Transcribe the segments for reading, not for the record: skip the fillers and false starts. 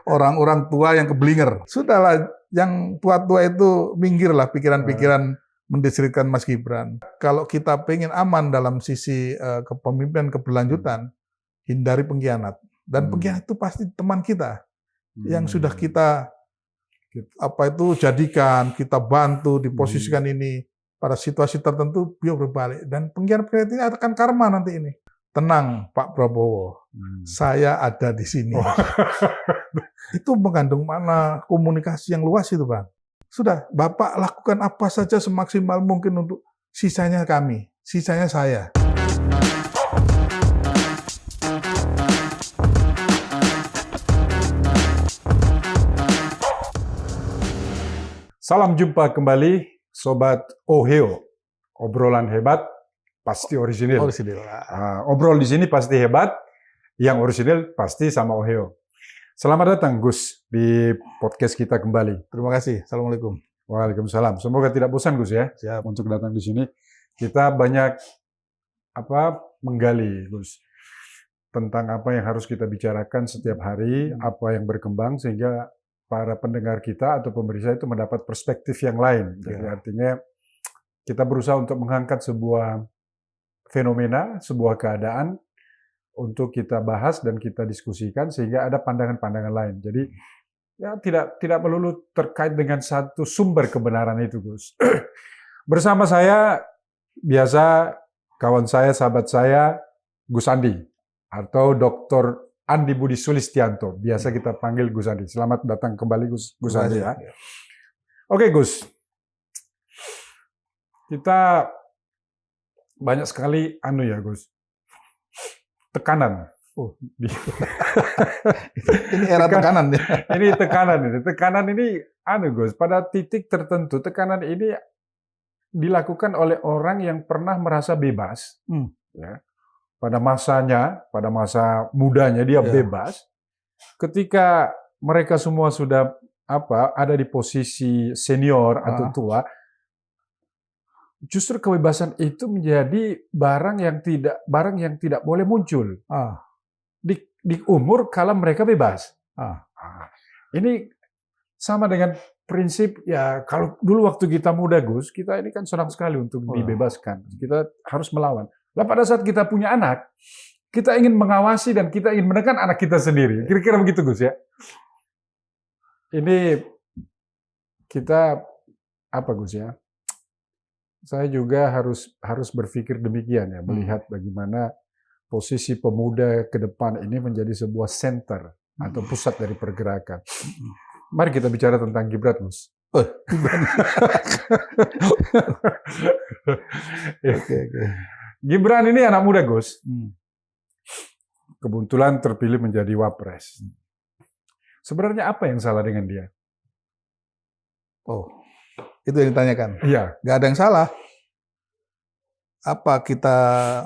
orang-orang tua yang keblinger. Sudahlah, yang tua-tua itu minggirlah pikiran-pikiran mendeskripsikan Mas Gibran. Kalau kita pengen aman dalam sisi kepemimpinan keberlanjutan, hindari pengkhianat. Dan pengkhianat itu pasti teman kita yang sudah kita jadikan, kita bantu, diposisikan ini pada situasi tertentu, beliau berbalik. Dan pengkhianat ini akan karma nanti ini. Tenang Pak Prabowo, saya ada di sini. Itu mengandung makna komunikasi yang luas itu, Bang. Sudah, Bapak lakukan apa saja semaksimal mungkin untuk sisanya kami, sisanya saya. Salam jumpa kembali, Sobat Oheo. Obrolan hebat, pasti orisinil. Obrol di sini pasti hebat, yang orisinil pasti sama Oheo. Selamat datang, Gus, di podcast kita kembali. Terima kasih. Assalamualaikum. Waalaikumsalam. Semoga tidak bosan, Gus, ya. Siap. Untuk datang di sini. Kita banyak menggali, Gus, tentang apa yang harus kita bicarakan setiap hari, apa yang berkembang, sehingga para pendengar kita atau pemirsa itu mendapat perspektif yang lain. Jadi artinya kita berusaha untuk mengangkat sebuah fenomena, sebuah keadaan untuk kita bahas dan kita diskusikan sehingga ada pandangan-pandangan lain. Jadi ya tidak melulu terkait dengan satu sumber kebenaran itu, Gus. Bersama saya biasa kawan saya, sahabat saya, Gus Andi atau Dr. Andi Budi Sulistianto, biasa kita panggil Gus Andi. Selamat datang kembali Gus Andi ya. Oke Gus, kita banyak sekali Gus, tekanan. Ini era tekanan ya. Ini tekanan ini. Tekanan ini Gus, pada titik tertentu tekanan ini dilakukan oleh orang yang pernah merasa bebas. Ya. Pada masa mudanya dia bebas. Ketika mereka semua sudah ada di posisi senior atau tua, justru kebebasan itu menjadi barang yang tidak boleh muncul di umur kala mereka bebas. Ini sama dengan prinsip ya, kalau dulu waktu kita muda, Gus, kita ini kan senang sekali untuk dibebaskan. Kita harus melawan. Nah, pada saat kita punya anak, kita ingin mengawasi dan kita ingin menekan anak kita sendiri. Kira-kira begitu, Gus, ya. Ini kita Gus, ya. Saya juga harus berpikir demikian ya, melihat bagaimana posisi pemuda ke depan ini menjadi sebuah center atau pusat dari pergerakan. Mari kita bicara tentang Gibran, Gus. Oke. Gibran ini anak muda, Gus. Kebetulan terpilih menjadi Wapres. Sebenarnya apa yang salah dengan dia? Itu yang ditanyakan. Iya. Nggak ada yang salah. Apa kita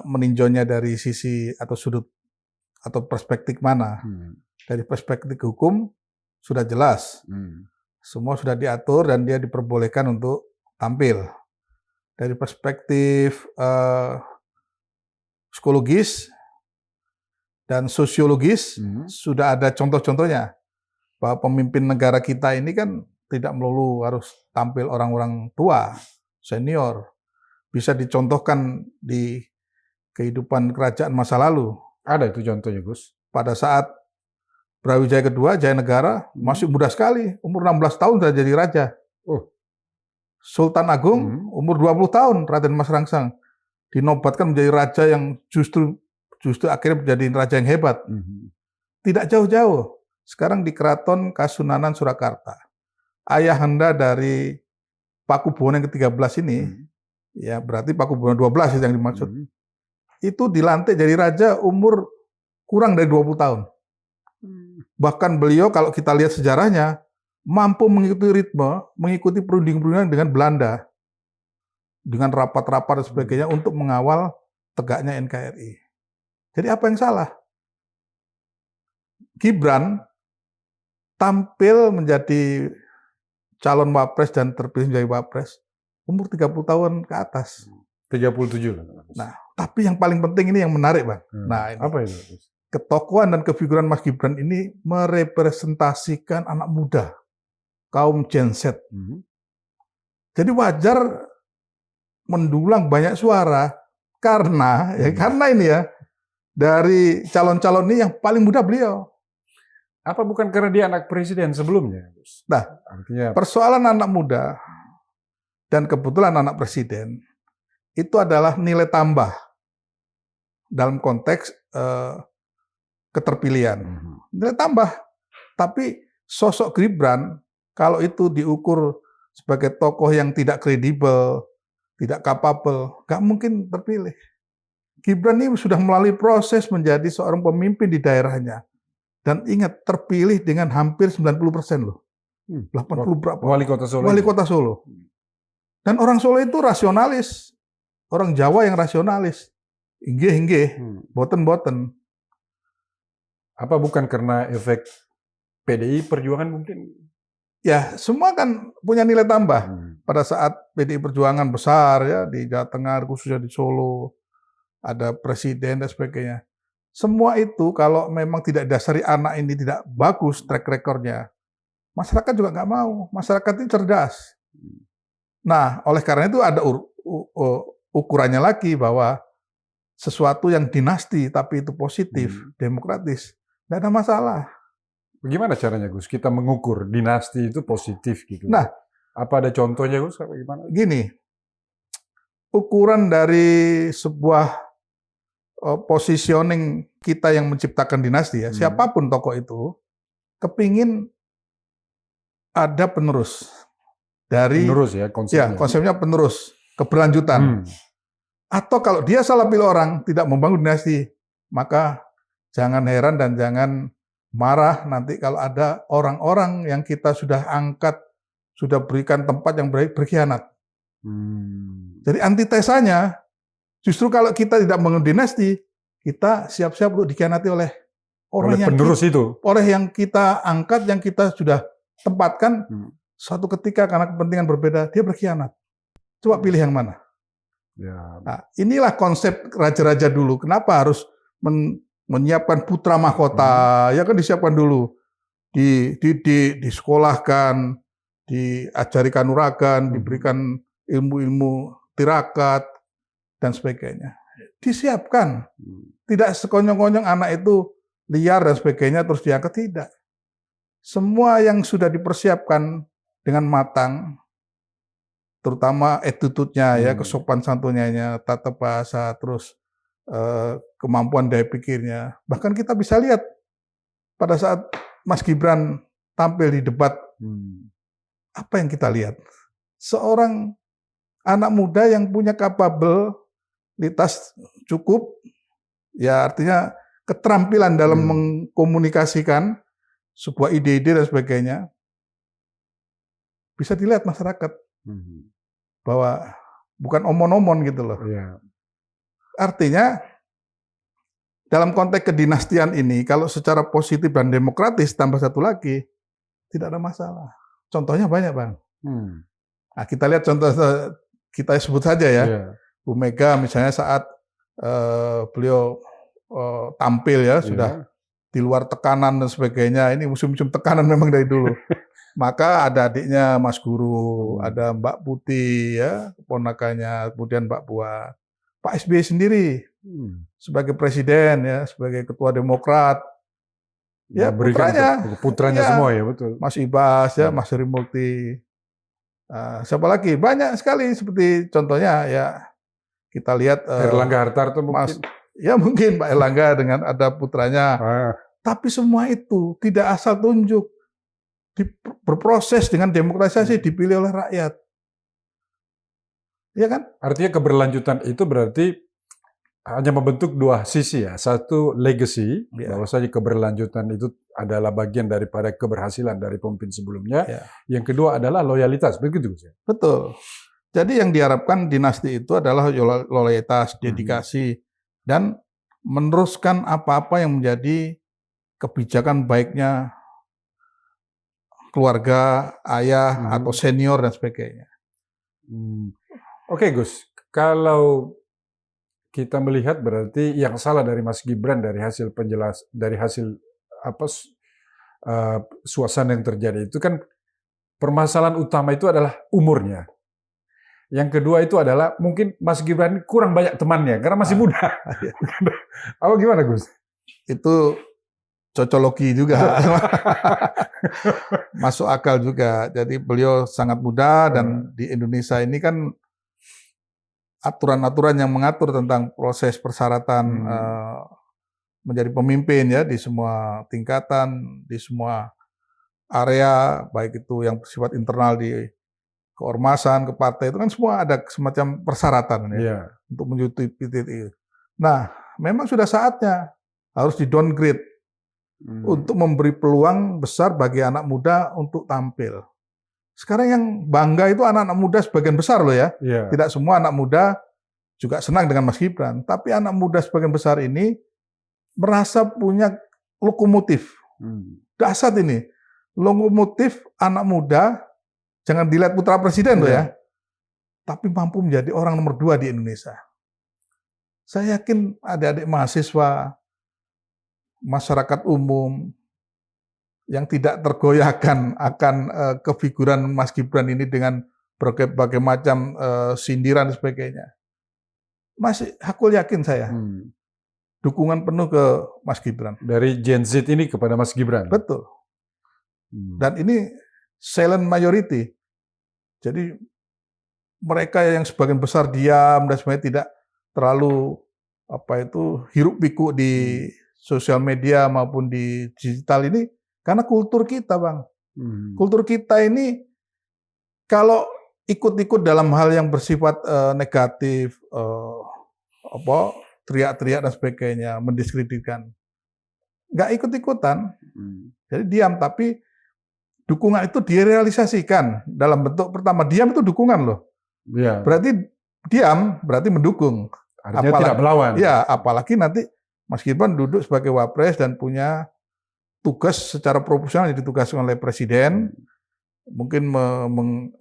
meninjaunya dari sisi atau sudut atau perspektif mana? Dari perspektif hukum sudah jelas. Semua sudah diatur dan dia diperbolehkan untuk tampil. Dari perspektif psikologis dan sosiologis sudah ada contoh-contohnya bahwa pemimpin negara kita ini kan tidak melulu harus tampil orang-orang tua, senior. Bisa dicontohkan di kehidupan kerajaan masa lalu. Ada itu contohnya, Gus. Pada saat Brawijaya kedua, Jaya Negara, masih muda sekali, umur 16 tahun sudah jadi raja. Sultan Agung, umur 20 tahun, Raden Mas Rangsang, dinobatkan menjadi raja yang justru akhirnya menjadi raja yang hebat. Tidak jauh-jauh. Sekarang di Keraton Kasunanan Surakarta. Ayahanda dari Pakubuwono yang ke-13 ini, ya berarti Pakubuwono 12 itu yang dimaksud. Itu dilantik jadi raja umur kurang dari 20 tahun. Bahkan beliau kalau kita lihat sejarahnya, mampu mengikuti ritme, mengikuti perunding-perundingan dengan Belanda. Dengan rapat-rapat dan sebagainya untuk mengawal tegaknya NKRI. Jadi apa yang salah? Gibran tampil menjadi calon Wapres dan terpilih menjadi Wapres umur 30 tahun ke atas. 37. Nah, tapi yang paling penting ini yang menarik, Bang. Nah, ini. Apa itu? ketokohan dan kefiguran Mas Gibran ini merepresentasikan anak muda, kaum Gen Z. Jadi wajar mendulang banyak suara karena ini ya, dari calon-calon ini yang paling muda beliau. Apa bukan karena dia anak presiden sebelumnya, Gus? Nah, artinya persoalan anak muda dan kebetulan anak presiden itu adalah nilai tambah dalam konteks keterpilihan. Nilai tambah. Tapi sosok Gibran kalau itu diukur sebagai tokoh yang tidak kredibel, tidak kapabel, nggak mungkin terpilih. Gibran ini sudah melalui proses menjadi seorang pemimpin di daerahnya. Dan ingat, terpilih dengan hampir 90% loh. 80 berapa? Wali Kota Solo. Wali Kota Solo. Dan orang Solo itu rasionalis. Orang Jawa yang rasionalis. Inggih, boten. Apa bukan karena efek PDI Perjuangan mungkin? Ya, semua kan punya nilai tambah. Pada saat PDI Perjuangan besar ya di Jawa Tengah, khususnya di Solo, ada presiden dan sebagainya. Semua itu kalau memang tidak dasari anak ini tidak bagus track recordnya, masyarakat juga nggak mau. Masyarakat ini cerdas. Nah, oleh karena itu ada ukurannya lagi bahwa sesuatu yang dinasti tapi itu positif, demokratis, nggak ada masalah. Bagaimana caranya, Gus? Kita mengukur dinasti itu positif gitu. Nah, apa ada contohnya, Gus? Bagaimana? Gini, ukuran dari sebuah positioning kita yang menciptakan dinasti ya, siapapun tokoh itu, kepingin ada penerus dari konsepnya penerus, keberlanjutan. Atau kalau dia salah pilih orang, tidak membangun dinasti, maka jangan heran dan jangan marah nanti kalau ada orang-orang yang kita sudah angkat, sudah berikan tempat yang baik berkhianat. Jadi antitesanya, justru kalau kita tidak membangun dinasti, kita siap-siap untuk dikhianati oleh orang yang penerus itu, oleh yang kita angkat, yang kita sudah tempatkan. Suatu ketika karena kepentingan berbeda, dia berkhianat. Coba pilih yang mana? Ya. Nah, inilah konsep raja-raja dulu. Kenapa harus menyiapkan putra mahkota? Ya kan disiapkan dulu, disekolahkan, diajari kanuragan, diberikan ilmu-ilmu tirakat dan sebagainya. Disiapkan. Tidak sekonyong-konyong anak itu liar dan sebagainya terus diangkat, tidak. Semua yang sudah dipersiapkan dengan matang, terutama attitude-nya ya, kesopan santunnya, tata bahasa, terus kemampuan daya pikirnya. Bahkan kita bisa lihat pada saat Mas Gibran tampil di debat, apa yang kita lihat? Seorang anak muda yang punya kapabilitas cukup, ya artinya keterampilan dalam mengkomunikasikan sebuah ide-ide dan sebagainya, bisa dilihat masyarakat bahwa bukan omon-omon gitu loh. Artinya dalam konteks kedinastian ini, kalau secara positif dan demokratis tambah satu lagi, tidak ada masalah. Contohnya banyak, Bang. Nah, kita lihat contoh, kita sebut saja ya. Bu Mega misalnya saat beliau tampil ya, sudah di luar tekanan dan sebagainya. Ini musim-musim tekanan memang dari dulu. Maka ada adiknya Mas Guru, ada Mbak Putih ya, keponakannya, kemudian Mbak Puan. Pak SBY sendiri sebagai presiden ya, sebagai ketua Demokrat. Ya, putranya semua ya, betul. Mas Ibas ya, Mas Heri Multi. Siapa lagi? Banyak sekali seperti contohnya ya, kita lihat Erlangga Hartarto mungkin. Ya mungkin Pak Erlangga dengan ada putranya. Tapi semua itu tidak asal tunjuk. Berproses dengan demokratisasi, dipilih oleh rakyat. Ya kan? Artinya keberlanjutan itu berarti hanya membentuk dua sisi ya. Satu legacy, bahwasanya keberlanjutan itu adalah bagian daripada keberhasilan dari pemimpin sebelumnya. Yang kedua adalah loyalitas, begitu ya? Betul. Jadi yang diharapkan dinasti itu adalah loyalitas, dedikasi, dan meneruskan apa-apa yang menjadi kebijakan baiknya keluarga, ayah, atau senior dan sebagainya. Oke, Gus, kalau kita melihat berarti yang salah dari Mas Gibran dari hasil suasana yang terjadi itu kan permasalahan utama itu adalah umurnya. Yang kedua itu adalah mungkin Mas Gibran kurang banyak temannya karena masih muda. Apa gimana Gus? Itu cocologi juga. Masuk akal juga. Jadi beliau sangat muda dan di Indonesia ini kan aturan-aturan yang mengatur tentang proses persyaratan menjadi pemimpin ya di semua tingkatan, di semua area, baik itu yang bersifat internal di keormasan, ke partai, itu kan semua ada semacam persyaratan ya, untuk menuju titik itu. Nah, memang sudah saatnya harus di-downgrade untuk memberi peluang besar bagi anak muda untuk tampil. Sekarang yang bangga itu anak-anak muda sebagian besar loh ya. Tidak semua anak muda juga senang dengan Mas Gibran, tapi anak muda sebagian besar ini merasa punya lokomotif. Dahsyat ini. Lokomotif anak muda, jangan dilihat putra presiden loh ya, tapi mampu menjadi orang nomor 2 di Indonesia. Saya yakin adik-adik mahasiswa, masyarakat umum yang tidak tergoyahkan akan kefiguran Mas Gibran ini dengan berbagai macam sindiran dan sebagainya. Masih hakul yakin saya. Dukungan penuh ke Mas Gibran. Dari Gen Z ini kepada Mas Gibran? Betul. Dan ini silent majority. Jadi mereka yang sebagian besar diam dan sebenarnya tidak terlalu hiruk pikuk di sosial media maupun di digital ini karena kultur kita, Bang. Kultur kita ini kalau ikut-ikut dalam hal yang bersifat negatif, teriak-teriak dan sebagainya, mendiskreditkan, nggak ikut-ikutan, jadi diam. Tapi dukungan itu direalisasikan dalam bentuk pertama, diam itu dukungan loh. Berarti diam berarti mendukung. Artinya tidak melawan. Ya, apalagi nanti Mas Gibran duduk sebagai wapres dan punya tugas secara profesional yang ditugaskan oleh Presiden, mungkin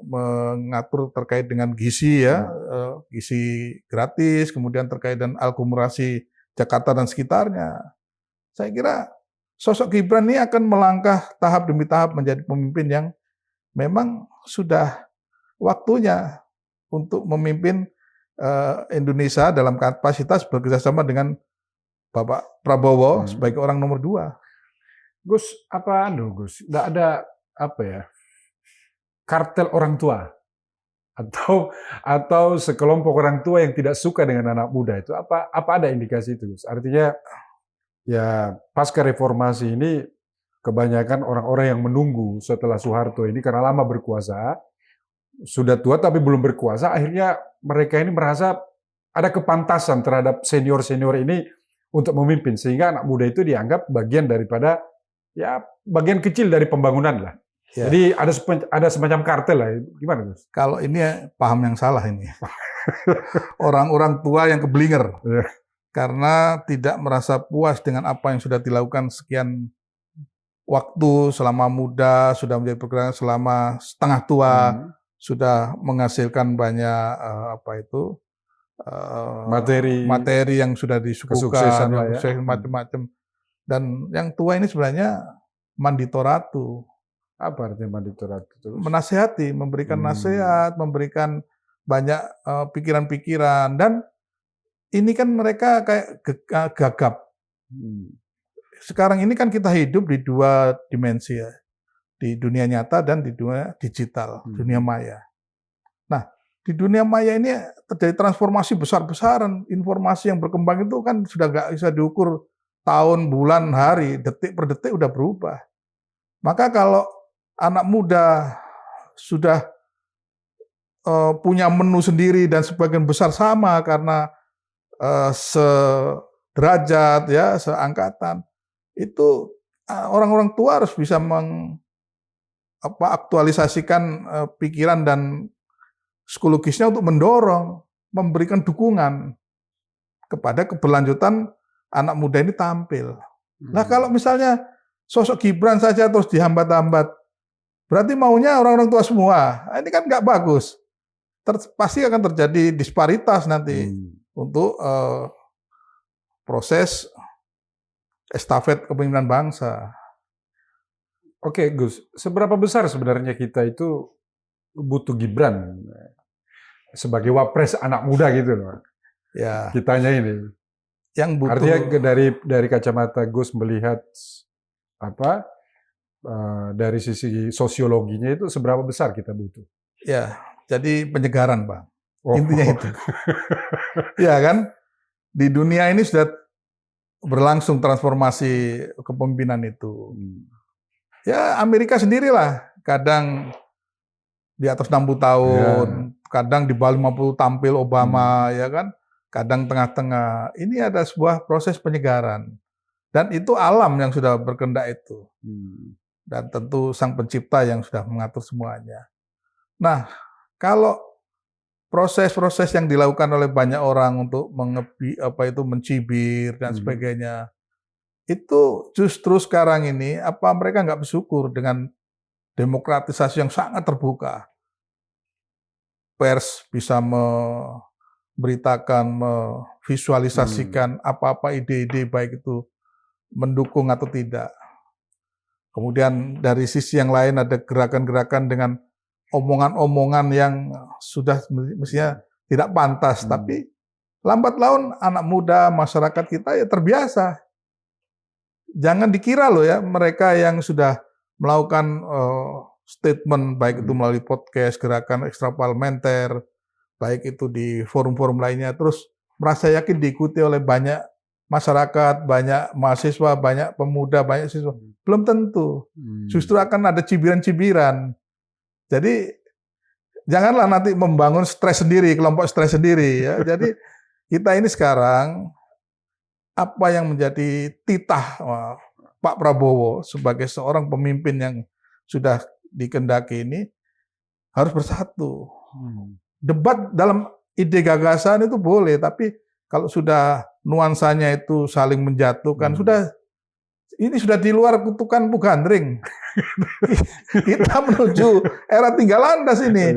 mengatur terkait dengan gizi ya, gizi gratis, kemudian terkait dengan aglomerasi Jakarta dan sekitarnya. Saya kira sosok Gibran ini akan melangkah tahap demi tahap menjadi pemimpin yang memang sudah waktunya untuk memimpin Indonesia dalam kapasitas bekerjasama dengan Bapak Prabowo sebagai orang nomor 2. Gus, Gus, nggak ada kartel orang tua atau sekelompok orang tua yang tidak suka dengan anak muda itu apa ada indikasi itu, Gus? Artinya ya pasca reformasi ini kebanyakan orang-orang yang menunggu setelah Soeharto ini karena lama berkuasa, sudah tua tapi belum berkuasa, akhirnya mereka ini merasa ada kepantasan terhadap senior-senior ini untuk memimpin, sehingga anak muda itu dianggap bagian daripada bagian kecil dari pembangunan lah. Ya. Jadi ada semacam kartel lah. Gimana, Gus? Kalau ini paham yang salah ini. Orang-orang tua yang keblinger. Karena tidak merasa puas dengan apa yang sudah dilakukan sekian waktu selama muda, sudah menjadi pergerakan selama setengah tua, sudah menghasilkan banyak materi yang sudah disuguhkan, macam-macam. Dan yang tua ini sebenarnya manditoratu. Apa artinya manditoratu? Menasehati, memberikan nasihat, memberikan banyak pikiran-pikiran, dan ini kan mereka kayak gagap. Sekarang ini kan kita hidup di 2 dimensi ya, di dunia nyata dan di dunia digital, dunia maya. Nah, di dunia maya ini terjadi transformasi besar-besaran. Informasi yang berkembang itu kan sudah nggak bisa diukur tahun, bulan, hari, detik per detik udah berubah. Maka kalau anak muda sudah punya menu sendiri dan sebagian besar sama karena sederajat ya, seangkatan, itu orang-orang tua harus bisa aktualisasikan pikiran dan psikologisnya untuk mendorong, memberikan dukungan kepada keberlanjutan anak muda ini tampil. Nah, kalau misalnya sosok Gibran saja terus dihambat-hambat, berarti maunya orang-orang tua semua. Ini kan nggak bagus. Pasti akan terjadi disparitas nanti. untuk proses estafet kepemimpinan bangsa. Oke, Gus, seberapa besar sebenarnya kita itu butuh Gibran sebagai wapres anak muda gitu loh? Ya, Kitanya ini. yang butuh. Artinya dari kacamata Gus melihat apa dari sisi sosiologinya itu seberapa besar kita butuh? Ya, jadi penyegaran, Bang. Oh. Intinya itu. Ya kan, di dunia ini sudah berlangsung transformasi kepemimpinan itu. Ya, Amerika sendirilah, kadang di atas 60 tahun, kadang di bawah 50 tampil Obama, ya kan, kadang tengah-tengah. Ini ada sebuah proses penyegaran. Dan itu alam yang sudah berkehendak itu. Dan tentu Sang Pencipta yang sudah mengatur semuanya. Nah, kalau proses-proses yang dilakukan oleh banyak orang untuk mencibir dan sebagainya, itu justru sekarang ini apa mereka nggak bersyukur dengan demokratisasi yang sangat terbuka. Pers bisa memberitakan, memvisualisasikan apa-apa ide-ide baik itu mendukung atau tidak. Kemudian dari sisi yang lain ada gerakan-gerakan dengan omongan-omongan yang sudah mestinya tidak pantas, tapi lambat laun anak muda masyarakat kita ya terbiasa. Jangan dikira loh ya mereka yang sudah melakukan statement baik itu melalui podcast, gerakan ekstraparlementer, baik itu di forum-forum lainnya, terus merasa yakin diikuti oleh banyak masyarakat, banyak mahasiswa, banyak pemuda, banyak siswa. Belum tentu. Justru akan ada cibiran-cibiran. Jadi janganlah nanti membangun stres sendiri, kelompok stres sendiri ya. Jadi kita ini sekarang apa yang menjadi titah Pak Prabowo sebagai seorang pemimpin yang sudah dikehendaki ini harus bersatu. Debat dalam ide gagasan itu boleh, tapi kalau sudah nuansanya itu saling menjatuhkan, ini sudah di luar kutukan Pugandring. Kita menuju era tinggal landas ini.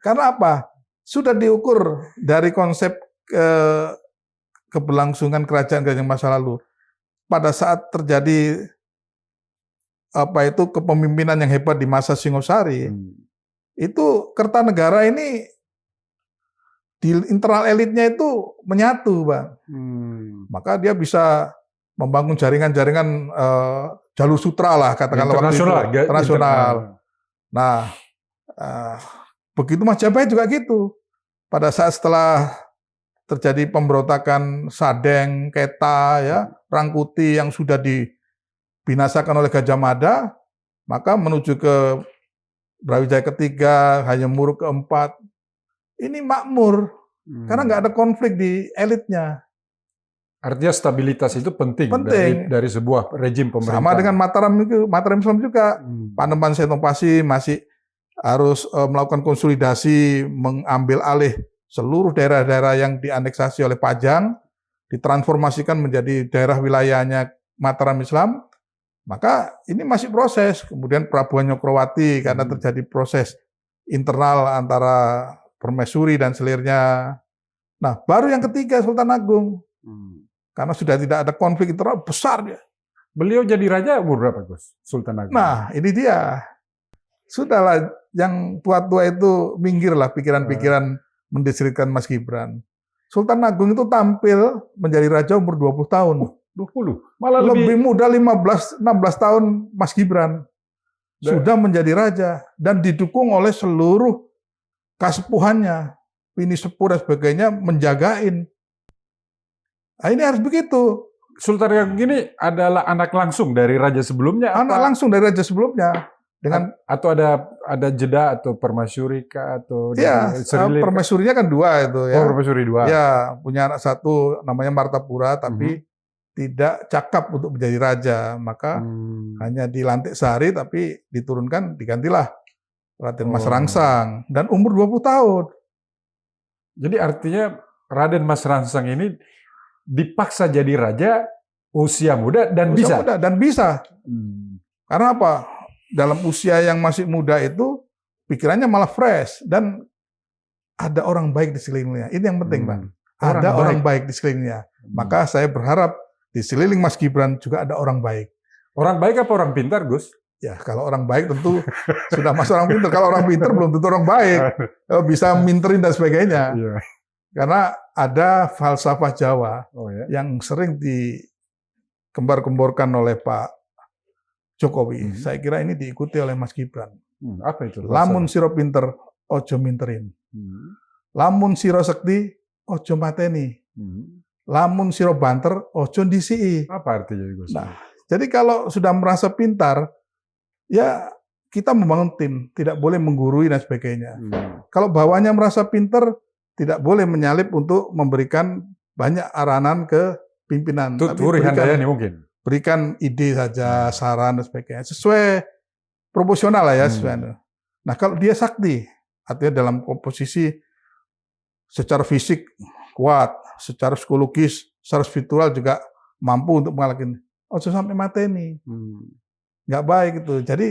Karena apa? Sudah diukur dari konsep keberlangsungan kerajaan-kerajaan masa lalu. Pada saat terjadi kepemimpinan yang hebat di masa Singosari, itu Kertanegara ini di internal elitnya itu menyatu, Bang. Maka dia bisa membangun jaringan-jaringan jalur sutra lah, katakanlah internasional. Nah, begitu Majapahit juga gitu. Pada saat setelah terjadi pemberontakan Sadeng, Keta, ya, Rangkuti yang sudah dibinasakan oleh Gajah Mada, maka menuju ke Brawijaya ketiga, Hayam Wuruk keempat, ini makmur karena nggak ada konflik di elitnya. Artinya stabilitas itu penting. Dari sebuah rejim pemerintahan. Sama dengan Mataram Islam juga. Panembahan Senopati masih harus melakukan konsolidasi, mengambil alih seluruh daerah-daerah yang dianeksasi oleh Pajang, ditransformasikan menjadi daerah wilayahnya Mataram Islam, maka ini masih proses. Kemudian Prabuan Nyokrowati karena terjadi proses internal antara permaisuri dan selirnya. Nah, baru yang ketiga Sultan Agung. Karena sudah tidak ada konflik internal besar dia. Beliau jadi raja umur berapa, Gus? Sultan Agung. Nah, ini dia. Sudahlah, yang tua-tua itu minggirlah pikiran-pikiran mendeskripsikan Mas Gibran. Sultan Agung itu tampil menjadi raja umur 20 tahun. 20? Malah lebih muda 15-16 tahun Mas Gibran. Sudah menjadi raja dan didukung oleh seluruh kasepuhannya. Bini sepuh dan sebagainya menjagain. Nah, ini harus begitu. Sultan Agung ini adalah anak langsung dari raja sebelumnya? Langsung dari raja sebelumnya. Atau ada jeda atau permaisuri atau permaisurinya kan 2 itu ya. Oh, permaisuri 2. Ya, punya anak 1 namanya Martapura tapi tidak cakap untuk menjadi raja, maka hanya dilantik sehari tapi diturunkan digantilah Raden Mas Rangsang dan umur 20 tahun. Jadi artinya Raden Mas Rangsang ini dipaksa jadi raja usia muda dan bisa. Karena apa? Dalam usia yang masih muda itu pikirannya malah fresh dan ada orang baik di sekelilingnya. Ini yang penting, Bang. ada orang baik di sekelilingnya. Maka saya berharap di sekeliling Mas Gibran juga ada orang baik. Orang baik apa orang pintar, Gus? Ya, kalau orang baik tentu sudah masuk orang pintar. Kalau orang pintar belum tentu orang baik. Bisa minterin dan sebagainya. Iya. Karena ada falsafah Jawa yang sering dikembar-gemborkan oleh Pak Jokowi. Saya kira ini diikuti oleh Mas Gibran. Apa itu? Lamun siro pinter, ojo minterin. Lamun siro sekti, ojo mateni. Lamun siro banter, ojo ndisii. Apa artinya, Gus? Nah, jadi kalau sudah merasa pintar, ya kita membangun tim, tidak boleh menggurui dan sebagainya. Kalau bawahnya merasa pintar, tidak boleh menyalip untuk memberikan banyak arahan ke pimpinan. Tapi berikan ide saja, saran dan sebagainya. Sesuai proporsional lah ya. Nah kalau dia sakti, artinya dalam komposisi secara fisik kuat, secara psikologis, secara spiritual juga mampu untuk mengalahkan. Oh sampai mateni. Nggak baik itu. Jadi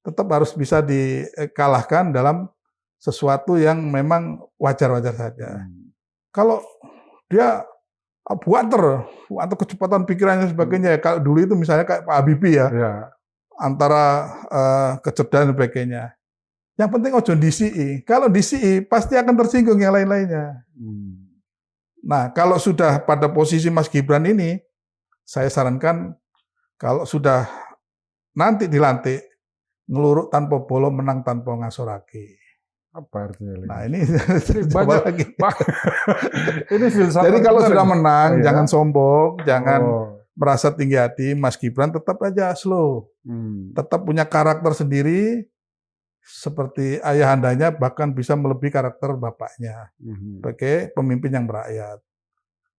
tetap harus bisa dikalahkan dalam sesuatu yang memang wajar-wajar saja. Kalau dia buater kecepatan pikirannya sebagainya. Kalau dulu itu misalnya kayak Pak Habibie ya. Antara kecerdasan dan sebagainya. Yang penting ojo DCI. Kalau DCI pasti akan tersinggung yang lain-lainnya. Nah, kalau sudah pada posisi Mas Gibran ini, saya sarankan kalau sudah nanti dilantik, ngeluruk tanpa bolo, menang tanpa ngasorake. Apa artinya? Nah ini banyak lagi. Ini filsafat. Jadi kalau sudah menang, jangan sombong, jangan merasa tinggi hati. Mas Gibran tetap aja slow, tetap punya karakter sendiri, seperti ayahandanya, bahkan bisa melebihi karakter bapaknya sebagai pemimpin yang merakyat.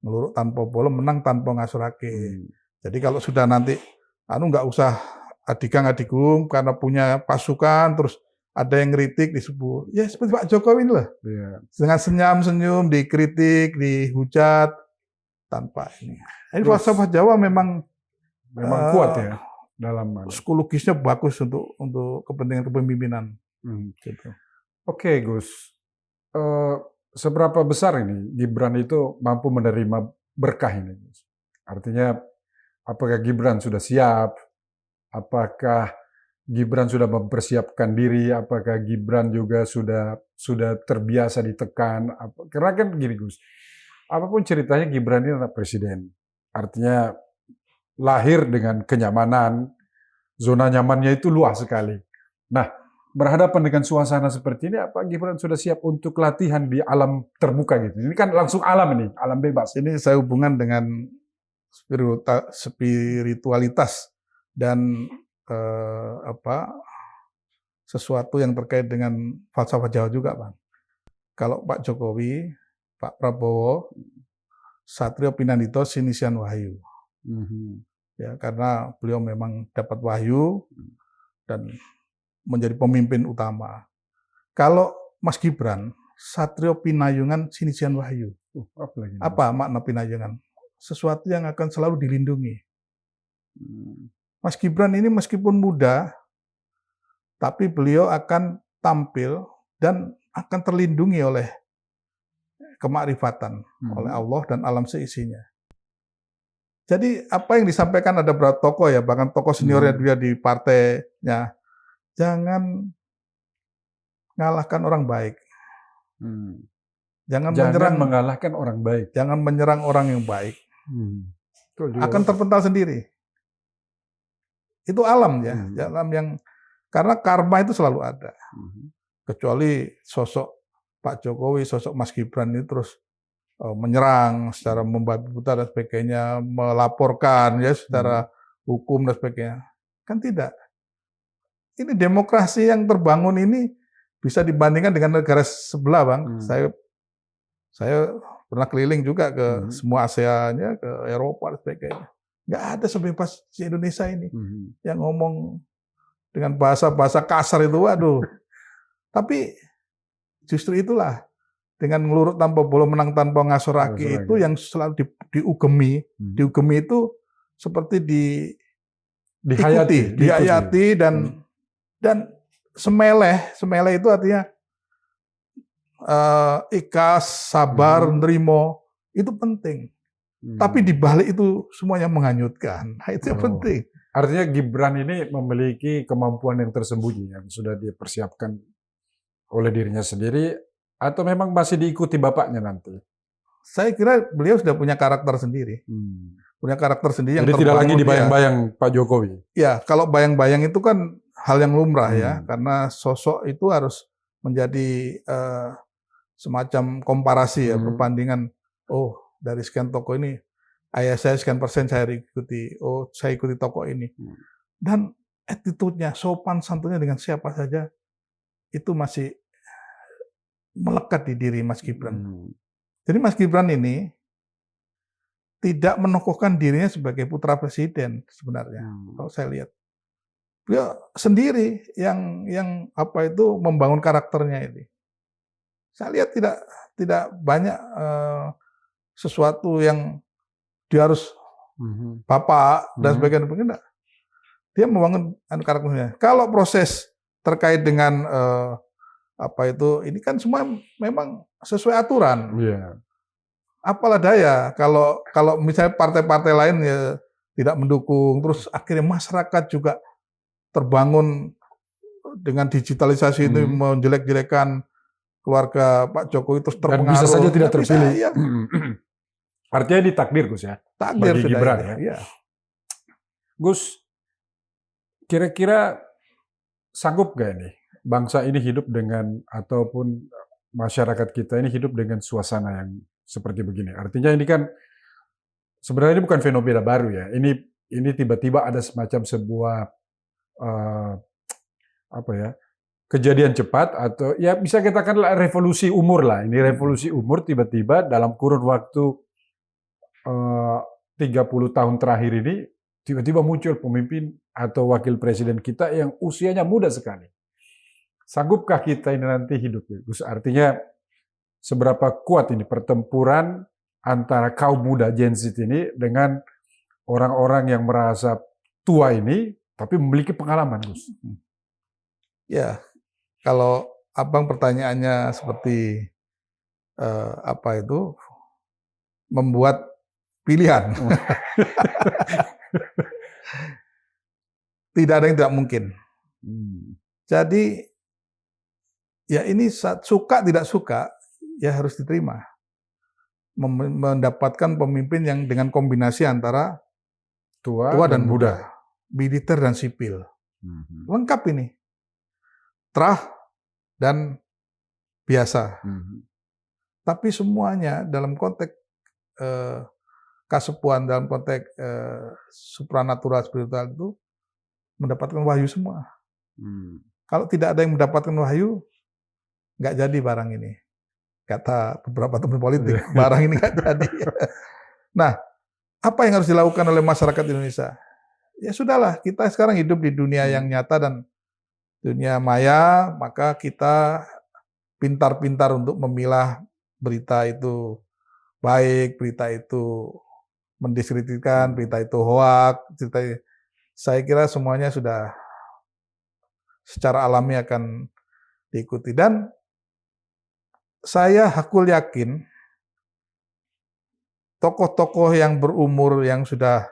Ngeluruk tanpa bolo, menang tanpa ngasorake. Jadi kalau sudah nanti, nggak usah adigang-adigung karena punya pasukan, terus ada yang kritik disebut. Ya seperti Pak Jokowi ini lah. Dengan senyum-senyum, dikritik, dihujat, tanpa ini. Ini falsafah Jawa memang kuat ya dalam psikologisnya bagus untuk kepentingan kepemimpinan. Gitu. Oke, Gus. Seberapa besar ini Gibran itu mampu menerima berkah ini, Gus? Artinya, apakah Gibran sudah siap? Apakah Gibran sudah mempersiapkan diri? Apakah Gibran juga sudah terbiasa ditekan? Karena kan gini, Gus, apapun ceritanya Gibran ini anak presiden. Artinya lahir dengan kenyamanan, zona nyamannya itu luas sekali. Nah, berhadapan dengan suasana seperti ini, apa Gibran sudah siap untuk latihan di alam terbuka gitu? Ini kan langsung alam ini, alam bebas. Ini saya hubungan dengan spiritualitas dan sesuatu yang terkait dengan falsafah Jawa juga, Bang. Kalau Pak Jokowi, Pak Prabowo, Satrio Pinandito Sinisian Wahyu. Ya, karena beliau memang dapat wahyu dan menjadi pemimpin utama. Kalau Mas Gibran, Satrio Pinayungan Sinisian Wahyu. Apa makna Pinayungan? Sesuatu yang akan selalu dilindungi. Mas Gibran ini meskipun muda, tapi beliau akan tampil dan akan terlindungi oleh kemakrifatan, oleh Allah dan alam seisinya. Jadi apa yang disampaikan ada beberapa tokoh ya, bahkan tokoh seniornya dia di partainya, jangan mengalahkan orang baik. Jangan mengalahkan orang baik. Jangan menyerang orang yang baik. Akan terpental sendiri. Itu alam ya, alam yang karena karma itu selalu ada. Kecuali sosok Pak Jokowi, sosok Mas Gibran ini terus menyerang secara membabi buta dan sebagainya, melaporkan ya secara hukum dan sebagainya. Kan tidak. Ini demokrasi yang terbangun ini bisa dibandingkan dengan negara sebelah, Bang. Saya pernah keliling juga ke semua ASEAN-nya, ke Eropa dan sebagainya. Nggak ada sebebas di Indonesia ini yang ngomong dengan bahasa-bahasa kasar itu, waduh. Tapi justru itulah dengan ngelurut tanpa bolo, menang tanpa ngasoraki itu yang selalu diugemi. Diugemi itu seperti dihayati dan semeleh itu artinya ikhlas, sabar, nerimo itu penting. Tapi di balik itu semuanya menghanyutkan. Nah, itu yang penting. Artinya Gibran ini memiliki kemampuan yang tersembunyi yang sudah dipersiapkan oleh dirinya sendiri atau memang masih diikuti bapaknya nanti? Saya kira beliau sudah punya karakter sendiri. Punya karakter sendiri yang jadi tidak lagi dibayang-bayang Pak Jokowi? Ya, kalau bayang-bayang itu kan hal yang lumrah ya, karena sosok itu harus menjadi semacam komparasi ya, perbandingan. Oh, dari sekian tokoh ini, ayah saya sekian persen saya ikuti. Oh, saya ikuti tokoh ini. Dan attitude-nya, sopan santunnya dengan siapa saja, itu masih melekat di diri Mas Gibran. Jadi Mas Gibran ini tidak menokohkan dirinya sebagai putra presiden sebenarnya. Kalau saya lihat, beliau sendiri yang membangun karakternya ini. Saya lihat tidak banyak sesuatu yang dia harus bapak dan sebagainya. Dia membangun karakternya. Kalau proses terkait dengan ini kan semua memang sesuai aturan. Apalah daya kalau misalnya partai-partai lain ya tidak mendukung, terus akhirnya masyarakat juga terbangun dengan digitalisasi itu menjelek-jelekan keluarga Pak Jokowi terus terpengaruh. Dan bisa saja tidak terpilih. Bisa, ya. Artinya ini takdir, Gus ya? Takdir bagi sudah Gibran ya. Ya. Gus, kira-kira sanggup gak ini bangsa ini hidup dengan, ataupun masyarakat kita ini hidup dengan suasana yang seperti begini? Artinya ini kan sebenarnya ini bukan fenomena baru ya. Ini tiba-tiba ada semacam sebuah kejadian cepat, atau ya bisa kita katakan revolusi umur lah. Ini revolusi umur tiba-tiba dalam kurun waktu 30 tahun terakhir ini tiba-tiba muncul pemimpin atau wakil presiden kita yang usianya muda sekali. Sanggupkah kita ini nanti hidup? Artinya seberapa kuat ini pertempuran antara kaum muda Gen Z ini dengan orang-orang yang merasa tua ini tapi memiliki pengalaman, Gus? Ya, kalau Abang pertanyaannya seperti membuat pilihan. Tidak ada yang tidak mungkin. Jadi ya ini suka tidak suka ya harus diterima. Mendapatkan pemimpin yang dengan kombinasi antara tua dan muda, militer dan sipil. Lengkap ini. Terah dan biasa. Tapi semuanya dalam konteks kasepuan, dalam konteks supranatural spiritual itu mendapatkan wahyu semua. Kalau tidak ada yang mendapatkan wahyu, nggak jadi barang ini. Kata beberapa teman politik, barang ini nggak jadi. Nah, apa yang harus dilakukan oleh masyarakat Indonesia? Ya sudahlah, kita sekarang hidup di dunia yang nyata dan dunia maya, maka kita pintar-pintar untuk memilah berita itu baik, berita itu mendiskreditkan, berita itu hoak, saya kira semuanya sudah secara alami akan diikuti. Dan saya hakul yakin tokoh-tokoh yang berumur, yang sudah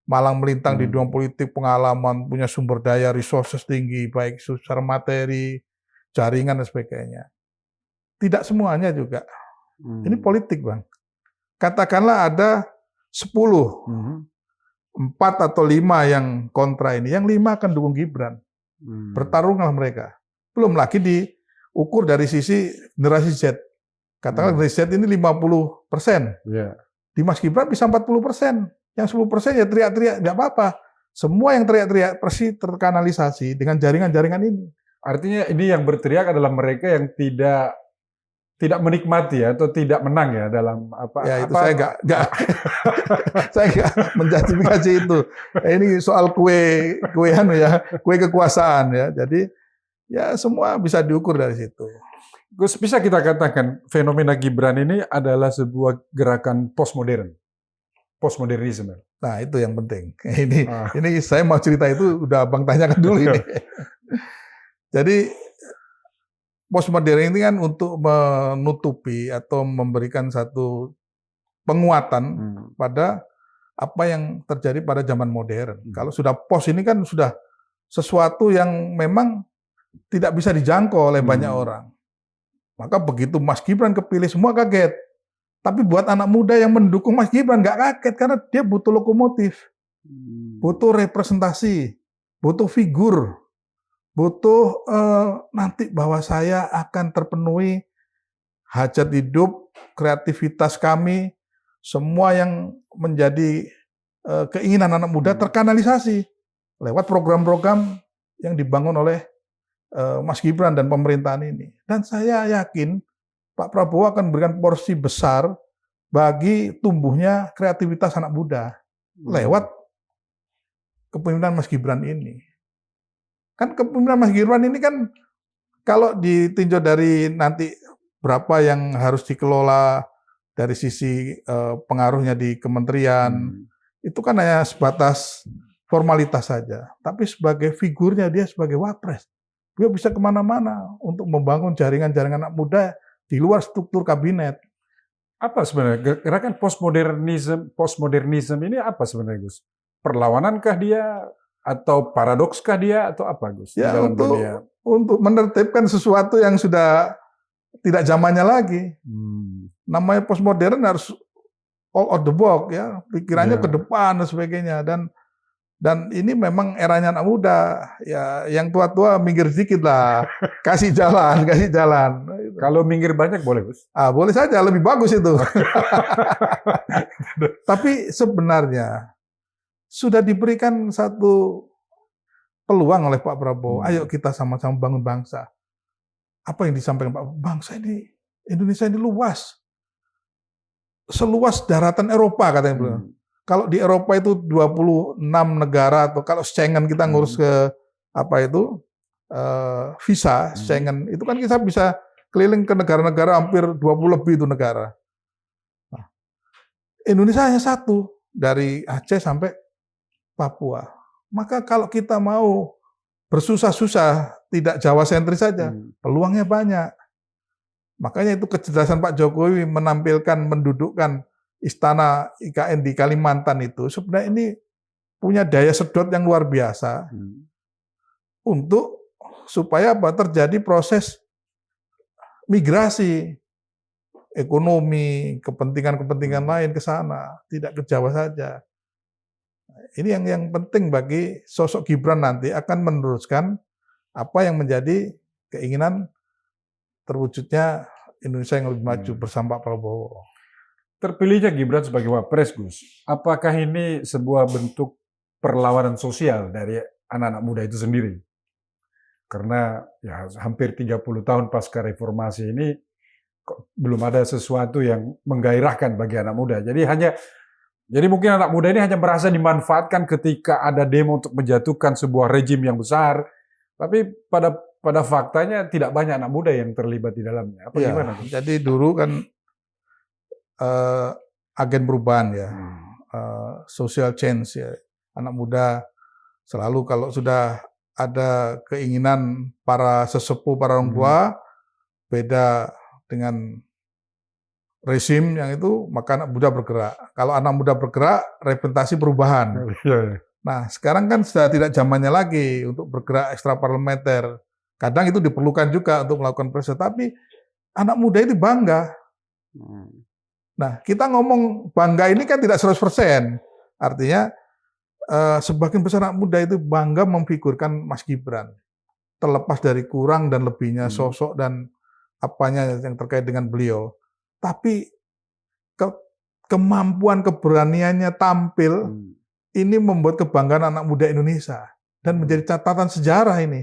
malang melintang di dunia politik, pengalaman, punya sumber daya, resources tinggi, baik secara materi, jaringan, dan sebagainya. Tidak semuanya juga. Ini politik, Bang. Katakanlah ada 10, 4 atau 5 yang kontra ini, yang 5 akan dukung Gibran. Bertarunglah mereka. Belum lagi diukur dari sisi generasi Z. Katakanlah generasi Z ini 50%. Di Mas Gibran bisa 40%. Yang 10% ya teriak-teriak, nggak apa-apa. Semua yang teriak-teriak pasti terkanalisasi dengan jaringan-jaringan ini. Artinya ini yang berteriak adalah mereka yang tidak menikmati atau tidak menang ya dalam apa? Ya itu saya nggak menjustifikasi itu. Ini soal kue kekuasaan ya. Jadi ya semua bisa diukur dari situ. Gus, bisa kita katakan fenomena Gibran ini adalah sebuah gerakan postmodernisme. Nah itu yang penting. Ini saya mau cerita itu udah Abang tanyakan dulu ini. Jadi postmodern ini kan untuk menutupi atau memberikan satu penguatan pada apa yang terjadi pada zaman modern. Kalau sudah post ini kan sudah sesuatu yang memang tidak bisa dijangkau oleh banyak orang. Maka begitu Mas Gibran kepilih semua kaget. Tapi buat anak muda yang mendukung Mas Gibran nggak kaget karena dia butuh lokomotif, butuh representasi, butuh figur, butuh nanti bahwa saya akan terpenuhi hajat hidup, kreativitas kami, semua yang menjadi keinginan anak muda terkanalisasi lewat program-program yang dibangun oleh Mas Gibran dan pemerintahan ini. Dan saya yakin Pak Prabowo akan memberikan porsi besar bagi tumbuhnya kreativitas anak muda lewat kepemimpinan Mas Gibran ini. Kan kepemimpinan Mas Gibran ini kan kalau ditinjau dari nanti berapa yang harus dikelola dari sisi pengaruhnya di kementerian, itu kan hanya sebatas formalitas saja. Tapi sebagai figurnya dia sebagai wapres. Dia bisa kemana-mana untuk membangun jaringan-jaringan anak muda di luar struktur kabinet. Apa sebenarnya gerakan postmodernisme ini apa sebenarnya, Gus? Perlawanankah dia atau paradokskah dia atau apa, Gus? Ya, dalam untuk menertibkan sesuatu yang sudah tidak zamannya lagi. Namanya postmodern harus all out the box ya, pikirannya ke depan dan sebagainya. Dan ini memang eranya anak muda, ya yang tua-tua minggir sedikit lah, kasih jalan. Kalau minggir banyak boleh, Gus? Boleh saja, lebih bagus itu. Tapi sebenarnya sudah diberikan satu peluang oleh Pak Prabowo, ayo kita sama-sama bangun bangsa. Apa yang disampaikan Pak Prabowo? Bangsa ini, Indonesia ini luas. Seluas daratan Eropa katanya beliau. Kalau di Eropa itu 26 negara, atau kalau Schengen kita ngurus ke visa Schengen, itu kan kita bisa keliling ke negara-negara hampir 20 lebih itu negara. Nah, Indonesia hanya satu, dari Aceh sampai Papua. Maka kalau kita mau bersusah-susah, tidak Jawa sentris saja, peluangnya banyak. Makanya itu kecerdasan Pak Jokowi menampilkan, mendudukkan Istana IKN di Kalimantan itu sebenarnya ini punya daya sedot yang luar biasa untuk supaya terjadi proses migrasi ekonomi, kepentingan-kepentingan lain ke sana, tidak ke Jawa saja. Ini yang penting bagi sosok Gibran nanti akan meneruskan apa yang menjadi keinginan terwujudnya Indonesia yang lebih maju bersama Pak Prabowo. Terpilihnya Gibran sebagai wapres, Gus, apakah ini sebuah bentuk perlawanan sosial dari anak-anak muda itu sendiri? Karena ya hampir 30 tahun pasca reformasi ini kok belum ada sesuatu yang menggairahkan bagi anak muda. Jadi mungkin anak muda ini hanya merasa dimanfaatkan ketika ada demo untuk menjatuhkan sebuah rejim yang besar, tapi pada faktanya tidak banyak anak muda yang terlibat di dalamnya. Apa gimana? Jadi dulu kan agen perubahan ya, social change ya. Anak muda selalu kalau sudah ada keinginan para sesepuh, para orang tua, beda dengan rezim yang itu, maka anak muda bergerak. Kalau anak muda bergerak, representasi perubahan. Nah, sekarang kan sudah tidak zamannya lagi untuk bergerak ekstra parlementer. Kadang itu diperlukan juga untuk melakukan proses, tapi anak muda itu bangga. Nah, kita ngomong bangga ini kan tidak 100%. Artinya, sebagian besar anak muda itu bangga memfigurkan Mas Gibran. Terlepas dari kurang dan lebihnya sosok dan apanya yang terkait dengan beliau. Tapi kemampuan, keberaniannya tampil, ini membuat kebanggaan anak muda Indonesia. Dan menjadi catatan sejarah ini.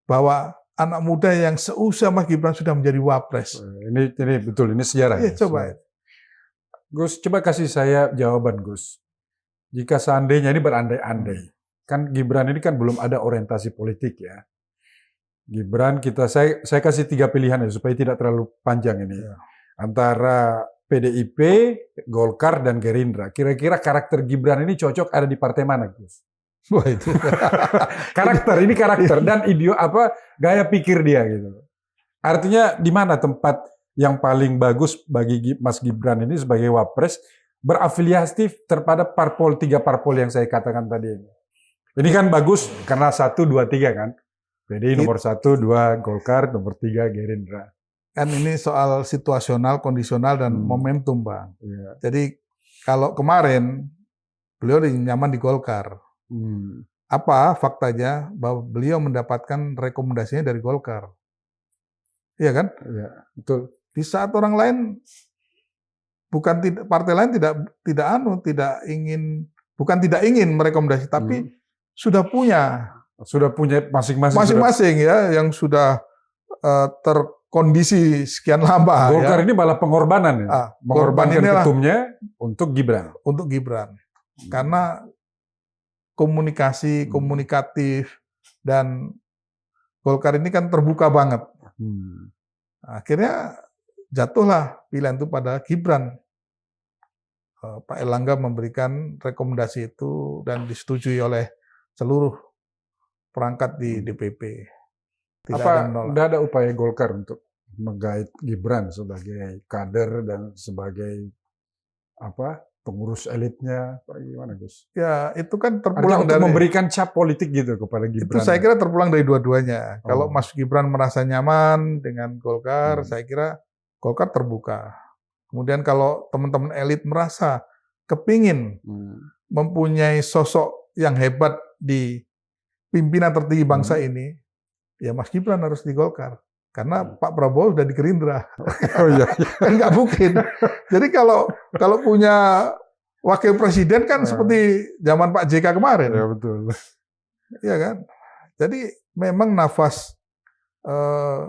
Bahwa anak muda yang seusia Mas Gibran sudah menjadi wapres. Ini betul, ini sejarah. Iya, coba. Gus, coba kasih saya jawaban, Gus. Jika seandainya ini berandai-andai, kan Gibran ini kan belum ada orientasi politik ya. Gibran saya kasih 3 pilihan ya supaya tidak terlalu panjang ini. Antara PDIP, Golkar dan Gerindra. Kira-kira karakter Gibran ini cocok ada di partai mana, Gus? Wah, itu. karakter dan gaya pikir dia gitu. Artinya di mana tempat yang paling bagus bagi Mas Gibran ini sebagai Wapres berafiliasi terhadap tiga parpol yang saya katakan tadi ini. Ini kan bagus karena 1, 2, 3 kan. Jadi nomor 1, 2 Golkar, nomor 3 Gerindra. Kan ini soal situasional, kondisional, dan momentum, Bang. Iya. Jadi kalau kemarin beliau nyaman di Golkar. Apa faktanya bahwa beliau mendapatkan rekomendasinya dari Golkar? Iya kan? Iya, betul. Di saat orang lain partai lain tidak ingin merekomendasi, tapi sudah punya masing-masing ya yang sudah terkondisi sekian lama. Golkar ya. ini malah pengorbanan ya. Mengorbankan ketumnya untuk Gibran. Untuk Gibran. Karena komunikatif, dan Golkar ini kan terbuka banget. Akhirnya jatuhlah pilihan itu pada Gibran. Pak Erlangga memberikan rekomendasi itu dan disetujui oleh seluruh perangkat di DPP. Tidak ada upaya Golkar untuk menggait Gibran sebagai kader dan sebagai pengurus elitnya, gimana Gus? Ya itu kan terpulang untuk memberikan cap politik gitu kepada Gibran. Itu saya kira terpulang dari dua-duanya. Kalau Mas Gibran merasa nyaman dengan Golkar, saya kira Golkar terbuka. Kemudian kalau teman-teman elit merasa kepingin mempunyai sosok yang hebat di pimpinan tertinggi bangsa ini, ya Mas Gibran harus di Golkar. Karena Pak Prabowo sudah di Gerindra. Kan nggak mungkin. Jadi kalau punya wakil presiden kan seperti zaman Pak JK kemarin. Ya betul. Iya kan? Jadi memang nafas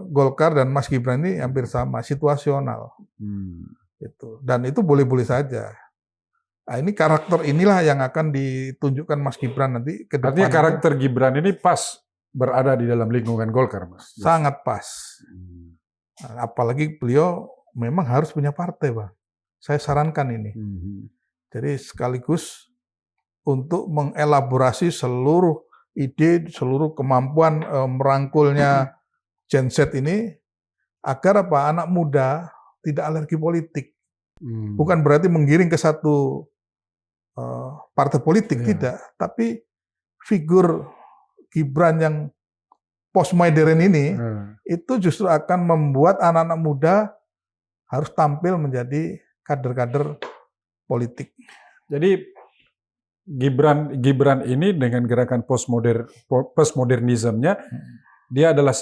Golkar dan Mas Gibran ini hampir sama, situasional. Itu. Dan itu boleh-boleh saja. Nah, ini karakter inilah yang akan ditunjukkan Mas Gibran nanti ke depan. Artinya karakter Gibran ini pas berada di dalam lingkungan Golkar, Mas? Sangat pas. Nah, apalagi beliau memang harus punya partai, Bang. Saya sarankan ini. Jadi sekaligus untuk mengelaborasi seluruh ide, seluruh kemampuan merangkulnya Gen Z ini, agar anak muda tidak alergi politik. Bukan berarti menggiring ke satu partai politik, tidak. Tapi figur Gibran yang postmodern ini, itu justru akan membuat anak-anak muda harus tampil menjadi kader-kader politik. Jadi Gibran ini dengan gerakan postmodernismenya, dia adalah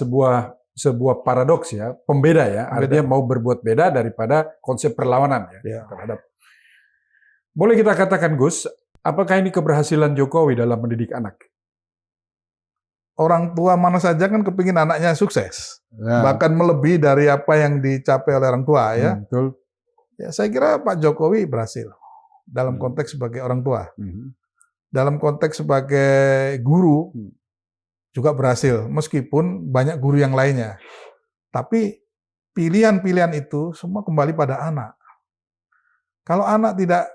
sebuah paradoks ya, pembeda ya, artinya mau berbuat beda daripada konsep perlawanan ya. Terhadap. Boleh kita katakan Gus, apakah ini keberhasilan Jokowi dalam mendidik anak? Orang tua mana saja kan kepingin anaknya sukses, bahkan melebihi dari apa yang dicapai oleh orang tua ya. Betul. Ya saya kira Pak Jokowi berhasil dalam konteks sebagai orang tua, dalam konteks sebagai guru. Juga berhasil, meskipun banyak guru yang lainnya. Tapi pilihan-pilihan itu semua kembali pada anak. Kalau anak tidak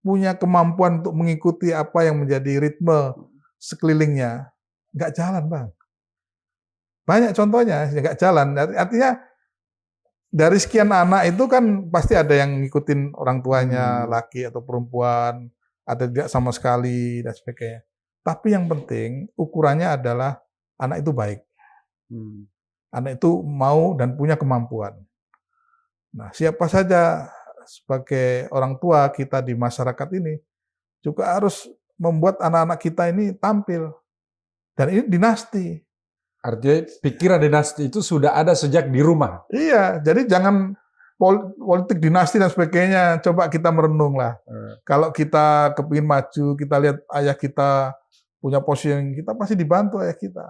punya kemampuan untuk mengikuti apa yang menjadi ritme sekelilingnya, nggak jalan, Bang. Banyak contohnya, nggak jalan. Artinya dari sekian anak itu kan pasti ada yang ngikutin orang tuanya, laki atau perempuan, ada tidak sama sekali, dan sebagainya. Tapi yang penting ukurannya adalah anak itu baik. Anak itu mau dan punya kemampuan. Nah, siapa saja sebagai orang tua kita di masyarakat ini juga harus membuat anak-anak kita ini tampil. Dan ini dinasti. Artinya pikiran dinasti itu sudah ada sejak di rumah. Iya, jadi jangan politik dinasti dan sebagainya. Coba kita merenung lah. Kalau kita kepingin maju, kita lihat ayah kita punya posisi yang kita pasti dibantu ayah kita.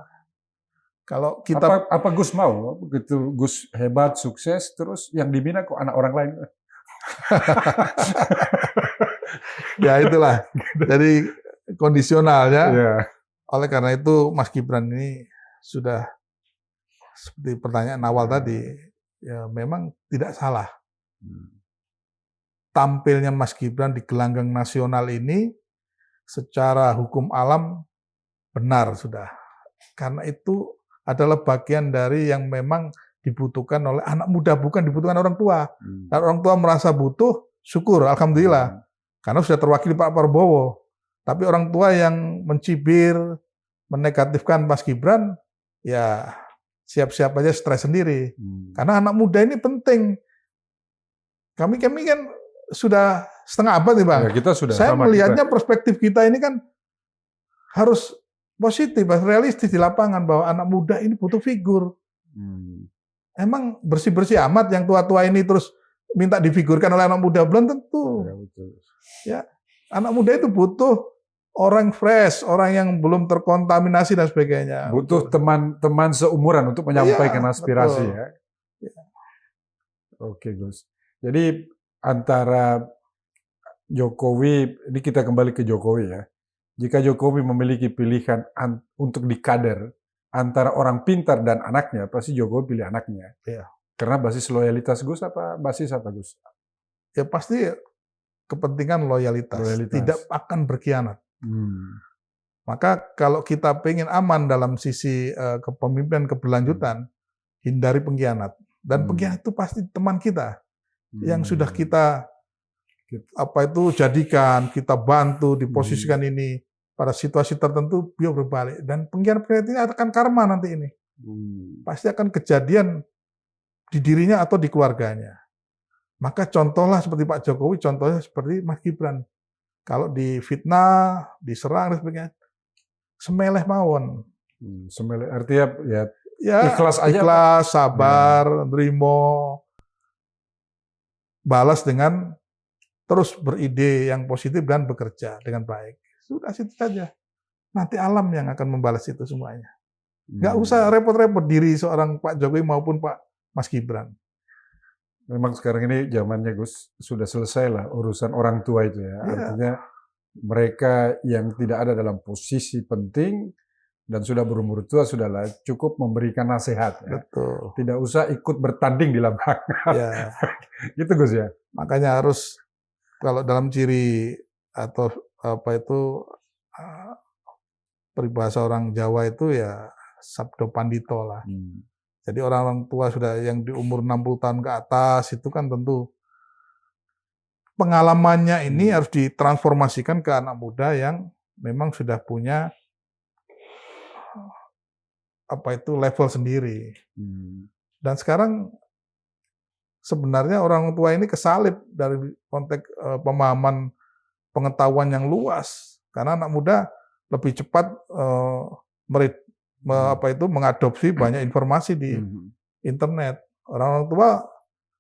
Kalau kita apa Gus mau begitu Gus hebat sukses terus yang dibina kok anak orang lain. Ya itulah. Jadi kondisional ya. Yeah. Oleh karena itu Mas Gibran ini sudah seperti pertanyaan awal tadi, ya memang tidak salah. Tampilnya Mas Gibran di gelanggang nasional ini secara hukum alam benar sudah. Karena itu adalah bagian dari yang memang dibutuhkan oleh anak muda, bukan dibutuhkan orang tua. Kalau orang tua merasa butuh, syukur, alhamdulillah. Karena sudah terwakili Pak Prabowo. Tapi orang tua yang mencibir, menegatifkan Mas Gibran, ya siap-siap aja stres sendiri. Karena anak muda ini penting. Kami kan sudah setengah abad nih Bang. Ya, kita sudah Saya melihatnya perspektif kita ini kan harus positif, realistis di lapangan bahwa anak muda ini butuh figur. Emang bersih-bersih amat yang tua-tua ini terus minta difigurkan oleh anak muda, belum tentu. Ya, betul. Ya, anak muda itu butuh orang fresh, orang yang belum terkontaminasi dan sebagainya. Butuh teman-teman seumuran untuk menyampaikan aspirasi betul. Ya. Oke Gus. Jadi antara Jokowi, ini kita kembali ke Jokowi ya. Jika Jokowi memiliki pilihan untuk dikader antara orang pintar dan anaknya, pasti Jokowi pilih anaknya. Iya. Karena basis loyalitas Gus basis apa Gus? Ya pasti kepentingan loyalitas. Tidak akan berkhianat. Maka kalau kita pengen aman dalam sisi kepemimpinan keberlanjutan, hindari pengkhianat. Dan pengkhianat itu pasti teman kita yang sudah kita jadikan, kita bantu, diposisikan ini pada situasi tertentu, beliau berbalik. Dan pengkhianat ini akan karma nanti ini. Pasti akan kejadian di dirinya atau di keluarganya. Maka contohlah seperti Pak Jokowi, contohnya seperti Mas Gibran. Kalau difitnah, diserang, dan sebagainya, semeleh mawon. Semeleh artinya ya ikhlas aja, ikhlas, sabar, nerimo, balas dengan terus beride yang positif dan bekerja dengan baik. Sudah situ saja. Nanti alam yang akan membalas itu semuanya. Nggak usah repot-repot diri seorang Pak Jokowi maupun Pak Mas Gibran. Memang sekarang ini zamannya Gus, sudah selesai lah urusan orang tua itu ya. Artinya mereka yang tidak ada dalam posisi penting dan sudah berumur tua sudahlah cukup memberikan nasihat ya. Betul. Tidak usah ikut bertanding di lapangan. Ya. Gitu Gus ya. Makanya harus kalau dalam ciri atau peribahasa orang Jawa itu ya sabdo pandito lah. Jadi orang-orang tua sudah yang di umur 60 tahun ke atas itu kan tentu pengalamannya ini harus ditransformasikan ke anak muda yang memang sudah punya level sendiri. Dan sekarang sebenarnya orang tua ini kesalip dari konteks pemahaman pengetahuan yang luas karena anak muda lebih cepat mengadopsi banyak informasi di internet. Orang tua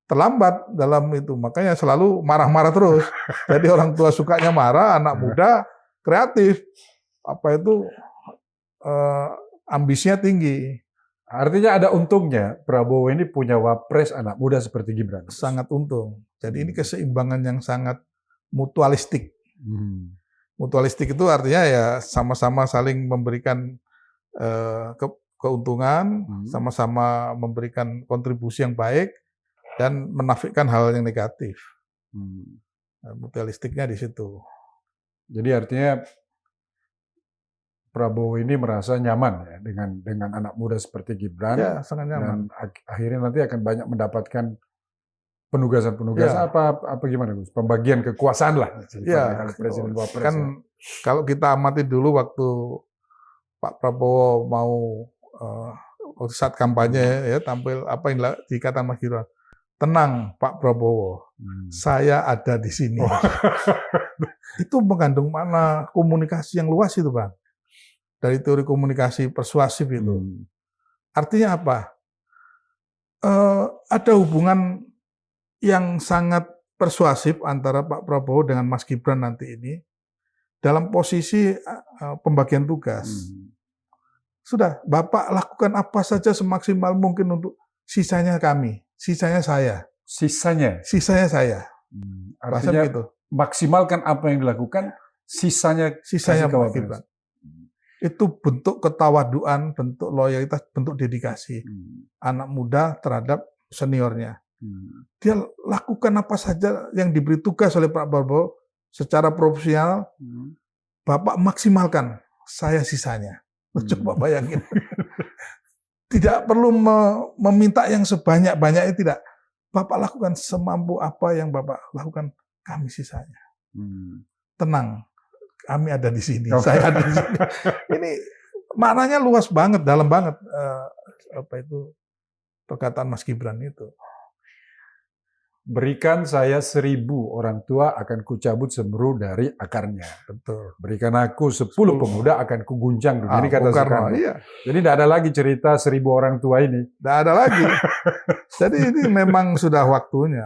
terlambat dalam itu, makanya selalu marah-marah terus. Jadi orang tua sukanya marah, anak muda kreatif. Ambisinya tinggi. Artinya ada untungnya Prabowo ini punya wapres anak muda seperti Gibran. Sangat untung. Jadi ini keseimbangan yang sangat mutualistik. Mutualistik itu artinya ya sama-sama saling memberikan keuntungan, sama-sama memberikan kontribusi yang baik dan menafikan hal yang negatif. Mutualistiknya di situ. Jadi artinya Prabowo ini merasa nyaman ya dengan anak muda seperti Gibran. Ya, sangat nyaman. Dan akhirnya nanti akan banyak mendapatkan penugasan-penugasan apa gimana Gus? Pembagian kekuasaan lah. Ya, Presiden Wapres. Kan kalau kita amati dulu waktu Pak Prabowo mau saat kampanye ya tampil apa yang dikatakan Mas Gibran. Tenang Pak Prabowo, saya ada di sini. Itu mengandung makna komunikasi yang luas itu Bang. Dari teori komunikasi persuasif itu. Artinya apa? Ada hubungan yang sangat persuasif antara Pak Prabowo dengan Mas Gibran nanti ini dalam posisi pembagian tugas. Sudah, Bapak lakukan apa saja semaksimal mungkin untuk sisanya kami, sisanya saya. Sisanya saya. Artinya gitu. Maksimalkan apa yang dilakukan, sisanya Pak Gibran. Itu bentuk ketawaduan, bentuk loyalitas, bentuk dedikasi anak muda terhadap seniornya. Dia lakukan apa saja yang diberi tugas oleh Pak Prabowo secara profesional, Bapak maksimalkan, saya sisanya. Coba bayangin. tidak perlu meminta yang sebanyak-banyaknya, tidak. Bapak lakukan semampu apa yang Bapak lakukan, kami sisanya. Tenang, kami ada di sini, saya ada di sini. Ini maknanya luas banget, dalam banget perkataan Mas Gibran itu. Berikan saya 1000 orang tua akan kucabut semeru dari akarnya. Betul. Berikan aku 10 pemuda akan kuguncang dunia. Ini kata Soekarno. Soekarno. Iya. Jadi tidak ada lagi cerita 1000 orang tua ini. Tidak ada lagi. Jadi ini memang sudah waktunya.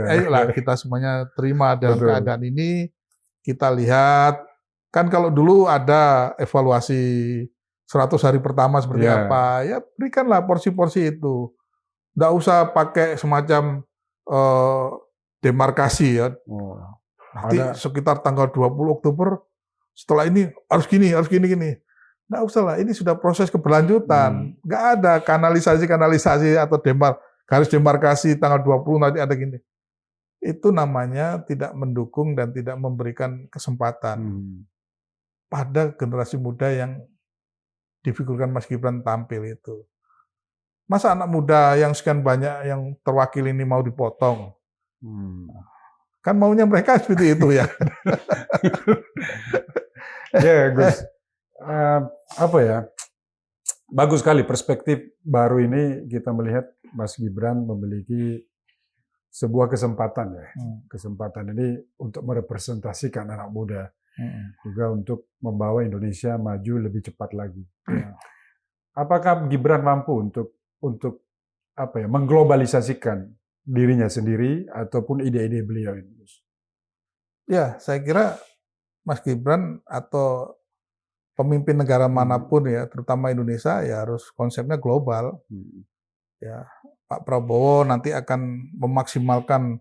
Ayolah kita semuanya terima dalam keadaan ini. Kita lihat, kan kalau dulu ada evaluasi 100 hari pertama seperti apa, ya berikanlah porsi-porsi itu. Tidak usah pakai semacam demarkasi ya. Nanti sekitar tanggal 20 Oktober setelah ini harus gini. Nggak usah lah, ini sudah proses keberlanjutan. Nggak ada kanalisasi atau garis demarkasi tanggal 20 nanti ada gini. Itu namanya tidak mendukung dan tidak memberikan kesempatan pada generasi muda yang difigurkan Mas Gibran tampil itu. Masa anak muda yang sekian banyak yang terwakili ini mau dipotong? Kan maunya mereka seperti itu ya. Ya, Gus. Apa ya? Bagus sekali perspektif baru ini kita melihat Mas Gibran memiliki sebuah kesempatan ya. Kesempatan ini untuk merepresentasikan anak muda. Juga untuk membawa Indonesia maju lebih cepat lagi. Apakah Gibran mampu untuk apa ya, mengglobalisasikan dirinya sendiri ataupun ide-ide beliau ini? Ya, saya kira Mas Gibran atau pemimpin negara manapun ya, terutama Indonesia ya harus konsepnya global. Ya, Pak Prabowo nanti akan memaksimalkan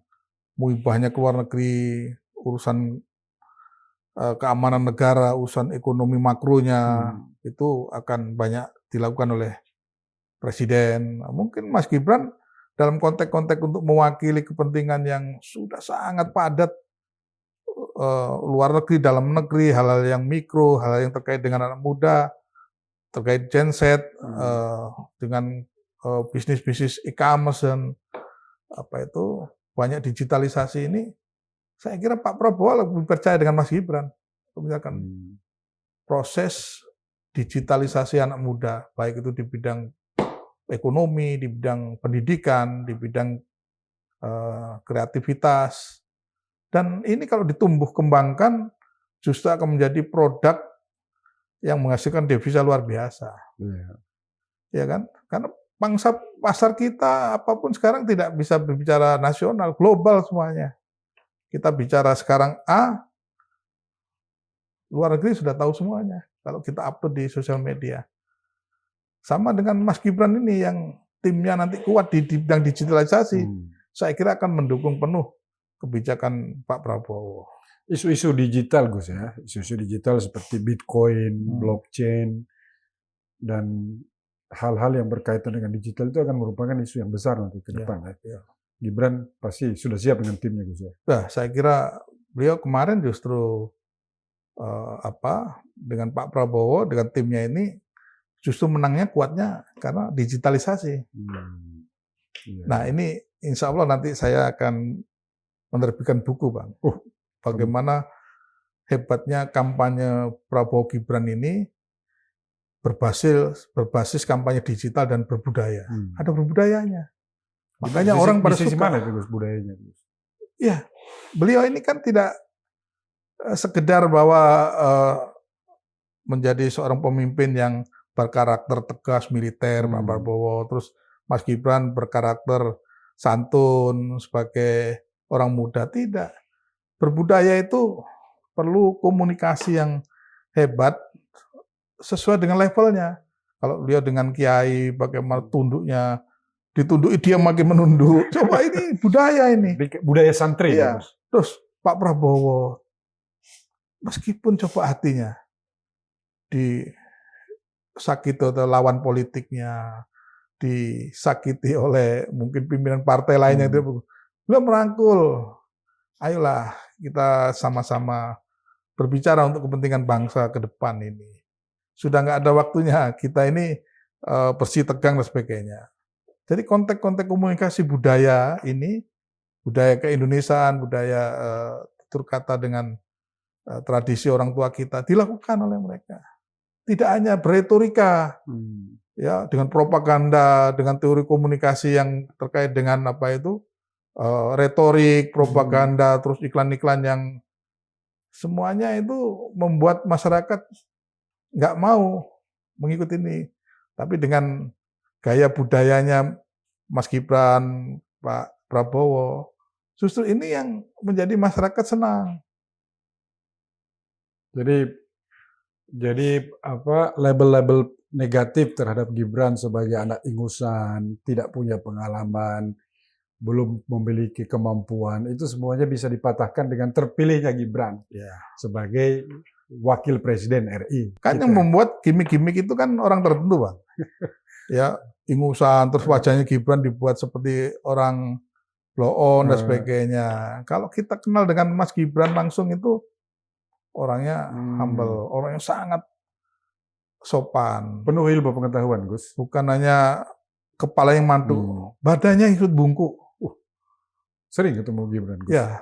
muhibahnya ke luar negeri, urusan keamanan negara, urusan ekonomi makronya itu akan banyak dilakukan oleh Presiden. Mungkin Mas Gibran dalam konteks-konteks untuk mewakili kepentingan yang sudah sangat padat, luar negeri, dalam negeri, hal-hal yang mikro, hal-hal yang terkait dengan anak muda, terkait genset, dengan bisnis-bisnis e-commerce dan banyak digitalisasi ini, saya kira Pak Prabowo lebih percaya dengan Mas Gibran. Misalkan proses digitalisasi anak muda, baik itu di bidang ekonomi, di bidang pendidikan, di bidang kreativitas. Dan ini kalau ditumbuh kembangkan justru akan menjadi produk yang menghasilkan devisa luar biasa. Ya kan? Karena pangsa pasar kita apapun sekarang tidak bisa berbicara nasional, global semuanya. Kita bicara sekarang A, luar negeri sudah tahu semuanya kalau kita upload di sosial media. Sama dengan Mas Gibran ini yang timnya nanti kuat di bidang digitalisasi, saya kira akan mendukung penuh kebijakan Pak Prabowo. Isu-isu digital, Gus ya, isu-isu digital seperti Bitcoin, blockchain, dan hal-hal yang berkaitan dengan digital itu akan merupakan isu yang besar nanti ke depan. Gibran pasti sudah siap dengan timnya, Gus ya. Nah, saya kira beliau kemarin justru dengan Pak Prabowo, dengan timnya ini justru menangnya kuatnya karena digitalisasi. Nah ini insya Allah nanti saya akan menerbitkan buku, Bang. Bagaimana hebatnya kampanye Prabowo Gibran ini berbasis kampanye digital dan berbudaya. Ada berbudayanya. Makanya orang pada suka. Mana itu budayanya? Ya, beliau ini kan tidak sekedar bahwa menjadi seorang pemimpin yang berkarakter tegas militer, Pak Prabowo, terus Mas Gibran berkarakter santun sebagai orang muda, tidak. Berbudaya itu perlu komunikasi yang hebat sesuai dengan levelnya. Kalau beliau dengan kiai, bagaimana tunduknya, ditunduki dia makin menunduk. Coba ini budaya ini. Budaya santri. Ya. Terus Pak Prabowo, meskipun coba hatinya disakiti oleh lawan politiknya, disakiti oleh mungkin pimpinan partai lainnya, beliau merangkul. Ayolah kita sama-sama berbicara untuk kepentingan bangsa ke depan ini. Sudah nggak ada waktunya kita ini bersih tegang dan sebagainya. Jadi konteks-konteks komunikasi budaya ini, budaya keindonesiaan, budaya tutur kata dengan tradisi orang tua kita dilakukan oleh mereka. Tidak hanya beretorika, ya dengan propaganda, dengan teori komunikasi yang terkait dengan retorik, propaganda, terus iklan-iklan yang semuanya itu membuat masyarakat nggak mau mengikuti ini. Tapi dengan gaya budayanya Mas Gibran, Pak Prabowo, justru ini yang menjadi masyarakat senang. Jadi label-label negatif terhadap Gibran sebagai anak ingusan, tidak punya pengalaman, belum memiliki kemampuan, itu semuanya bisa dipatahkan dengan terpilihnya Gibran sebagai wakil presiden RI. Kan yang membuat gimmick-gimmick itu kan orang tertentu, Bang. Ya, ingusan, terus wajahnya Gibran dibuat seperti orang blow on dan sebagainya. Kalau kita kenal dengan Mas Gibran langsung itu orangnya humble, orangnya sangat sopan. Penuh ilmu pengetahuan, Gus. Bukan hanya kepala yang mantul, badannya ikut bungkuk. Sering ketemu Gibran, Gus? Ya,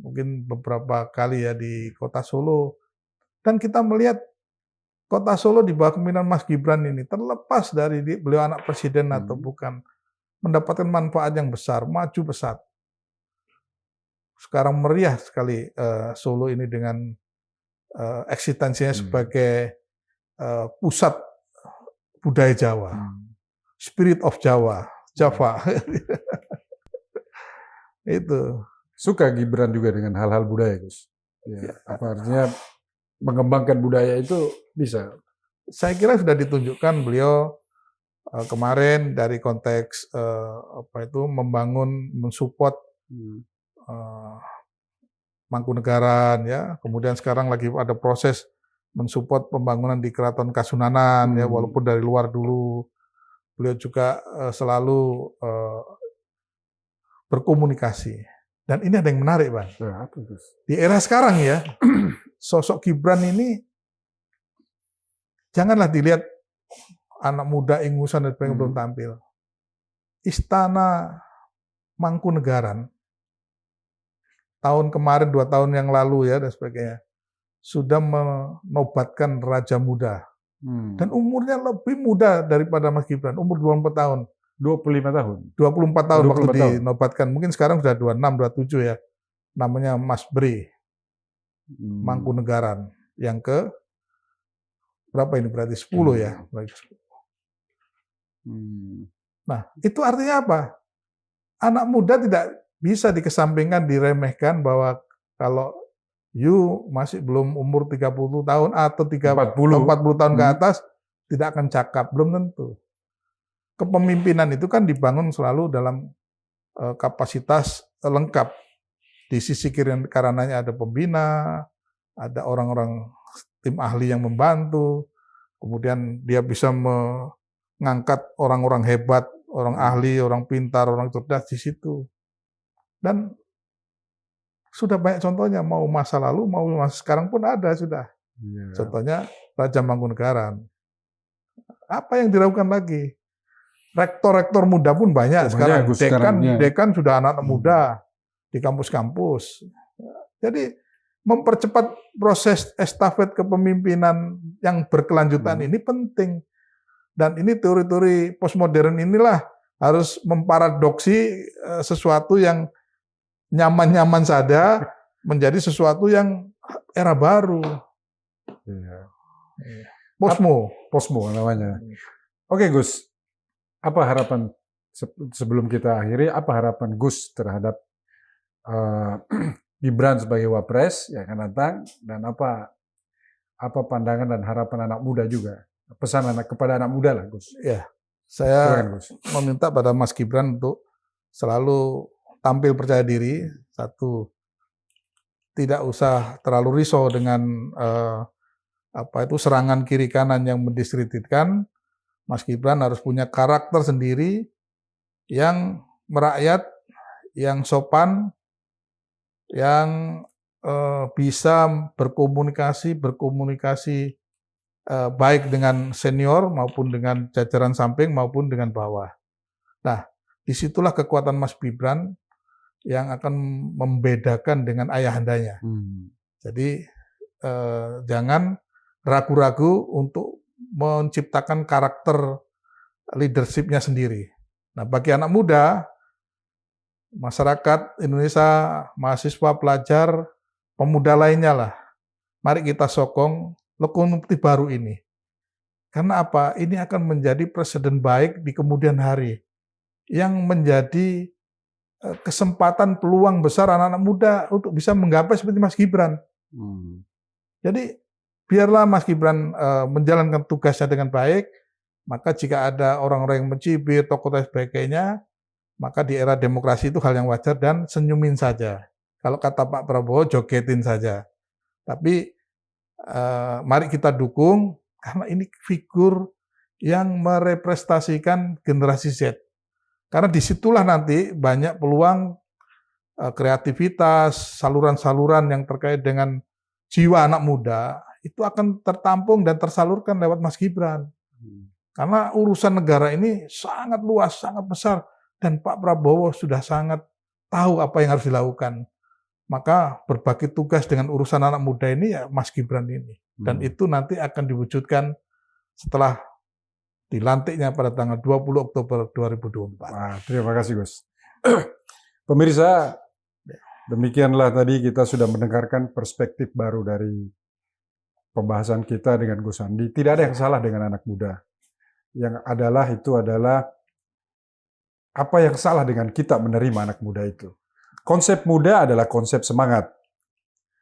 mungkin beberapa kali ya di kota Solo. Dan kita melihat kota Solo di bawah kepemimpinan Mas Gibran ini, terlepas dari beliau anak presiden atau bukan, mendapatkan manfaat yang besar, maju pesat. Sekarang meriah sekali Solo ini dengan eksistensinya sebagai pusat budaya Jawa, spirit of Jawa. Itu. Suka Gibran juga dengan hal-hal budaya, Gus? Ya, apa artinya mengembangkan budaya itu bisa? Saya kira sudah ditunjukkan beliau kemarin dari konteks membangun, mensupport Mangkunegaran, ya. Kemudian sekarang lagi ada proses mensupport pembangunan di Keraton Kasunanan, ya, walaupun dari luar dulu. Beliau juga selalu berkomunikasi. Dan ini ada yang menarik, Bang. Di era sekarang ya, sosok Gibran ini janganlah dilihat anak muda ingusan dan sebagainya belum tampil. Istana Mangkunegaran tahun kemarin, 2 tahun yang lalu ya dan sebagainya, sudah menobatkan raja muda. Dan umurnya lebih muda daripada Mas Gibran, umur 24 tahun. 25 tahun? 24 tahun waktu dinobatkan. Mungkin sekarang sudah 26, 27 ya. Namanya Mas Bri. Mangkunegaran. Yang ke berapa ini berarti 10 ya. Nah, itu artinya apa? Anak muda tidak bisa dikesampingkan, diremehkan bahwa kalau you masih belum umur 30 tahun atau 40 tahun ke atas tidak akan cakap, belum tentu. Kepemimpinan itu kan dibangun selalu dalam kapasitas lengkap. Di sisi kiri kanannya ada pembina, ada orang-orang tim ahli yang membantu, kemudian dia bisa mengangkat orang-orang hebat, orang ahli, orang pintar, orang cerdas di situ. Dan sudah banyak contohnya, mau masa lalu, mau masa sekarang pun ada sudah. Contohnya Raja Mangkunegaran. Apa yang dilakukan lagi? Rektor-rektor muda pun banyak sekarang. Dekan sudah anak-anak muda di kampus-kampus. Jadi mempercepat proses estafet kepemimpinan yang berkelanjutan ini penting. Dan ini teori-teori postmodern inilah harus memparadoksi sesuatu yang nyaman-nyaman saja menjadi sesuatu yang era baru. Posmo namanya. Oke, Gus. Apa harapan sebelum kita akhiri? Apa harapan Gus terhadap Gibran sebagai wapres yang akan datang, dan apa pandangan dan harapan anak muda juga? Pesan kepada anak muda lah, Gus. Ya, saya Gus meminta pada Mas Gibran untuk selalu tampil percaya diri. Satu, tidak usah terlalu risau dengan serangan kiri kanan yang mendiskreditkan. Mas Gibran harus punya karakter sendiri yang merakyat, yang sopan, yang bisa berkomunikasi baik dengan senior maupun dengan jajaran samping maupun dengan bawah. Nah, disitulah kekuatan Mas Gibran yang akan membedakan dengan ayahandanya. Jadi jangan ragu-ragu untuk menciptakan karakter leadership-nya sendiri. Nah, bagi anak muda, masyarakat Indonesia, mahasiswa, pelajar, pemuda lainnya lah, mari kita sokong lokomotif baru ini. Karena apa? Ini akan menjadi presiden baik di kemudian hari yang menjadi kesempatan peluang besar anak-anak muda untuk bisa menggapai seperti Mas Gibran. Jadi biarlah Mas Gibran menjalankan tugasnya dengan baik, maka jika ada orang-orang yang mencibir, tokoh dan sebagainya, maka di era demokrasi itu hal yang wajar dan senyumin saja. Kalau kata Pak Prabowo, jogetin saja. Tapi mari kita dukung, karena ini figur yang merepresentasikan generasi Z. Karena disitulah nanti banyak peluang kreativitas, saluran-saluran yang terkait dengan jiwa anak muda, itu akan tertampung dan tersalurkan lewat Mas Gibran. Karena urusan negara ini sangat luas, sangat besar, dan Pak Prabowo sudah sangat tahu apa yang harus dilakukan. Maka berbagi tugas dengan urusan anak muda ini ya Mas Gibran ini. Dan itu nanti akan diwujudkan setelah dilantiknya pada tanggal 20 Oktober 2024. Wah, terima kasih Gus. Pemirsa, demikianlah tadi kita sudah mendengarkan perspektif baru dari pembahasan kita dengan Gus Andi. Tidak ada yang salah dengan anak muda. Yang adalah apa yang salah dengan kita menerima anak muda itu. Konsep muda adalah konsep semangat.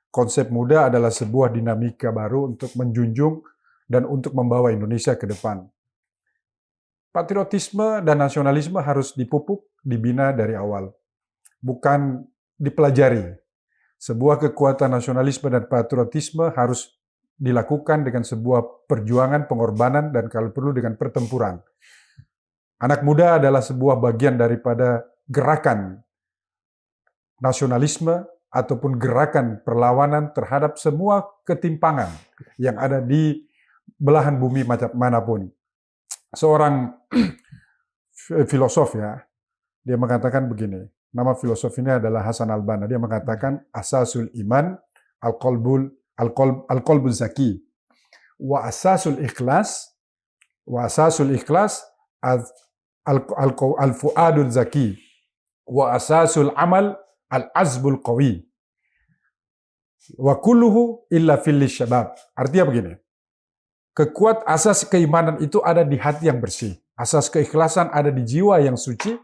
Konsep muda adalah sebuah dinamika baru untuk menjunjung dan untuk membawa Indonesia ke depan. Patriotisme dan nasionalisme harus dipupuk, dibina dari awal. Bukan dipelajari. Sebuah kekuatan nasionalisme dan patriotisme harus dilakukan dengan sebuah perjuangan, pengorbanan, dan kalau perlu dengan pertempuran. Anak muda adalah sebuah bagian daripada gerakan nasionalisme ataupun gerakan perlawanan terhadap semua ketimpangan yang ada di belahan bumi macam manapun. Seorang filosof ya, dia mengatakan begini, nama filosof ini adalah Hasan al-Banna, dia mengatakan asasul iman al-qalbul zaki wa asasul ikhlas al-fuadul zaki wa asasul amal al-azbul qawi wa kulluhu illa fil syabab. Artinya begini, asas keimanan itu ada di hati yang bersih, asas keikhlasan ada di jiwa yang suci,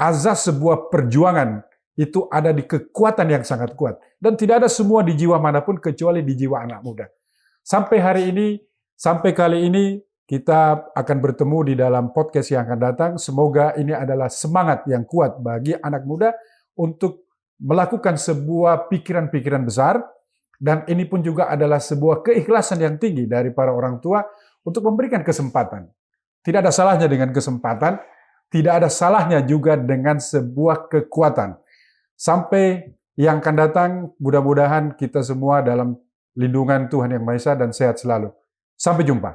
asas sebuah perjuangan itu ada di kekuatan yang sangat kuat, dan tidak ada semua di jiwa manapun kecuali di jiwa anak muda. Sampai kali ini kita akan bertemu di dalam podcast yang akan datang. Semoga ini adalah semangat yang kuat bagi anak muda untuk melakukan sebuah pikiran-pikiran besar, dan ini pun juga adalah sebuah keikhlasan yang tinggi dari para orang tua untuk memberikan kesempatan. Tidak ada salahnya dengan kesempatan, tidak ada salahnya juga dengan sebuah kekuatan. Sampai yang akan datang, mudah-mudahan kita semua dalam lindungan Tuhan Yang Maha Esa dan sehat selalu. Sampai jumpa.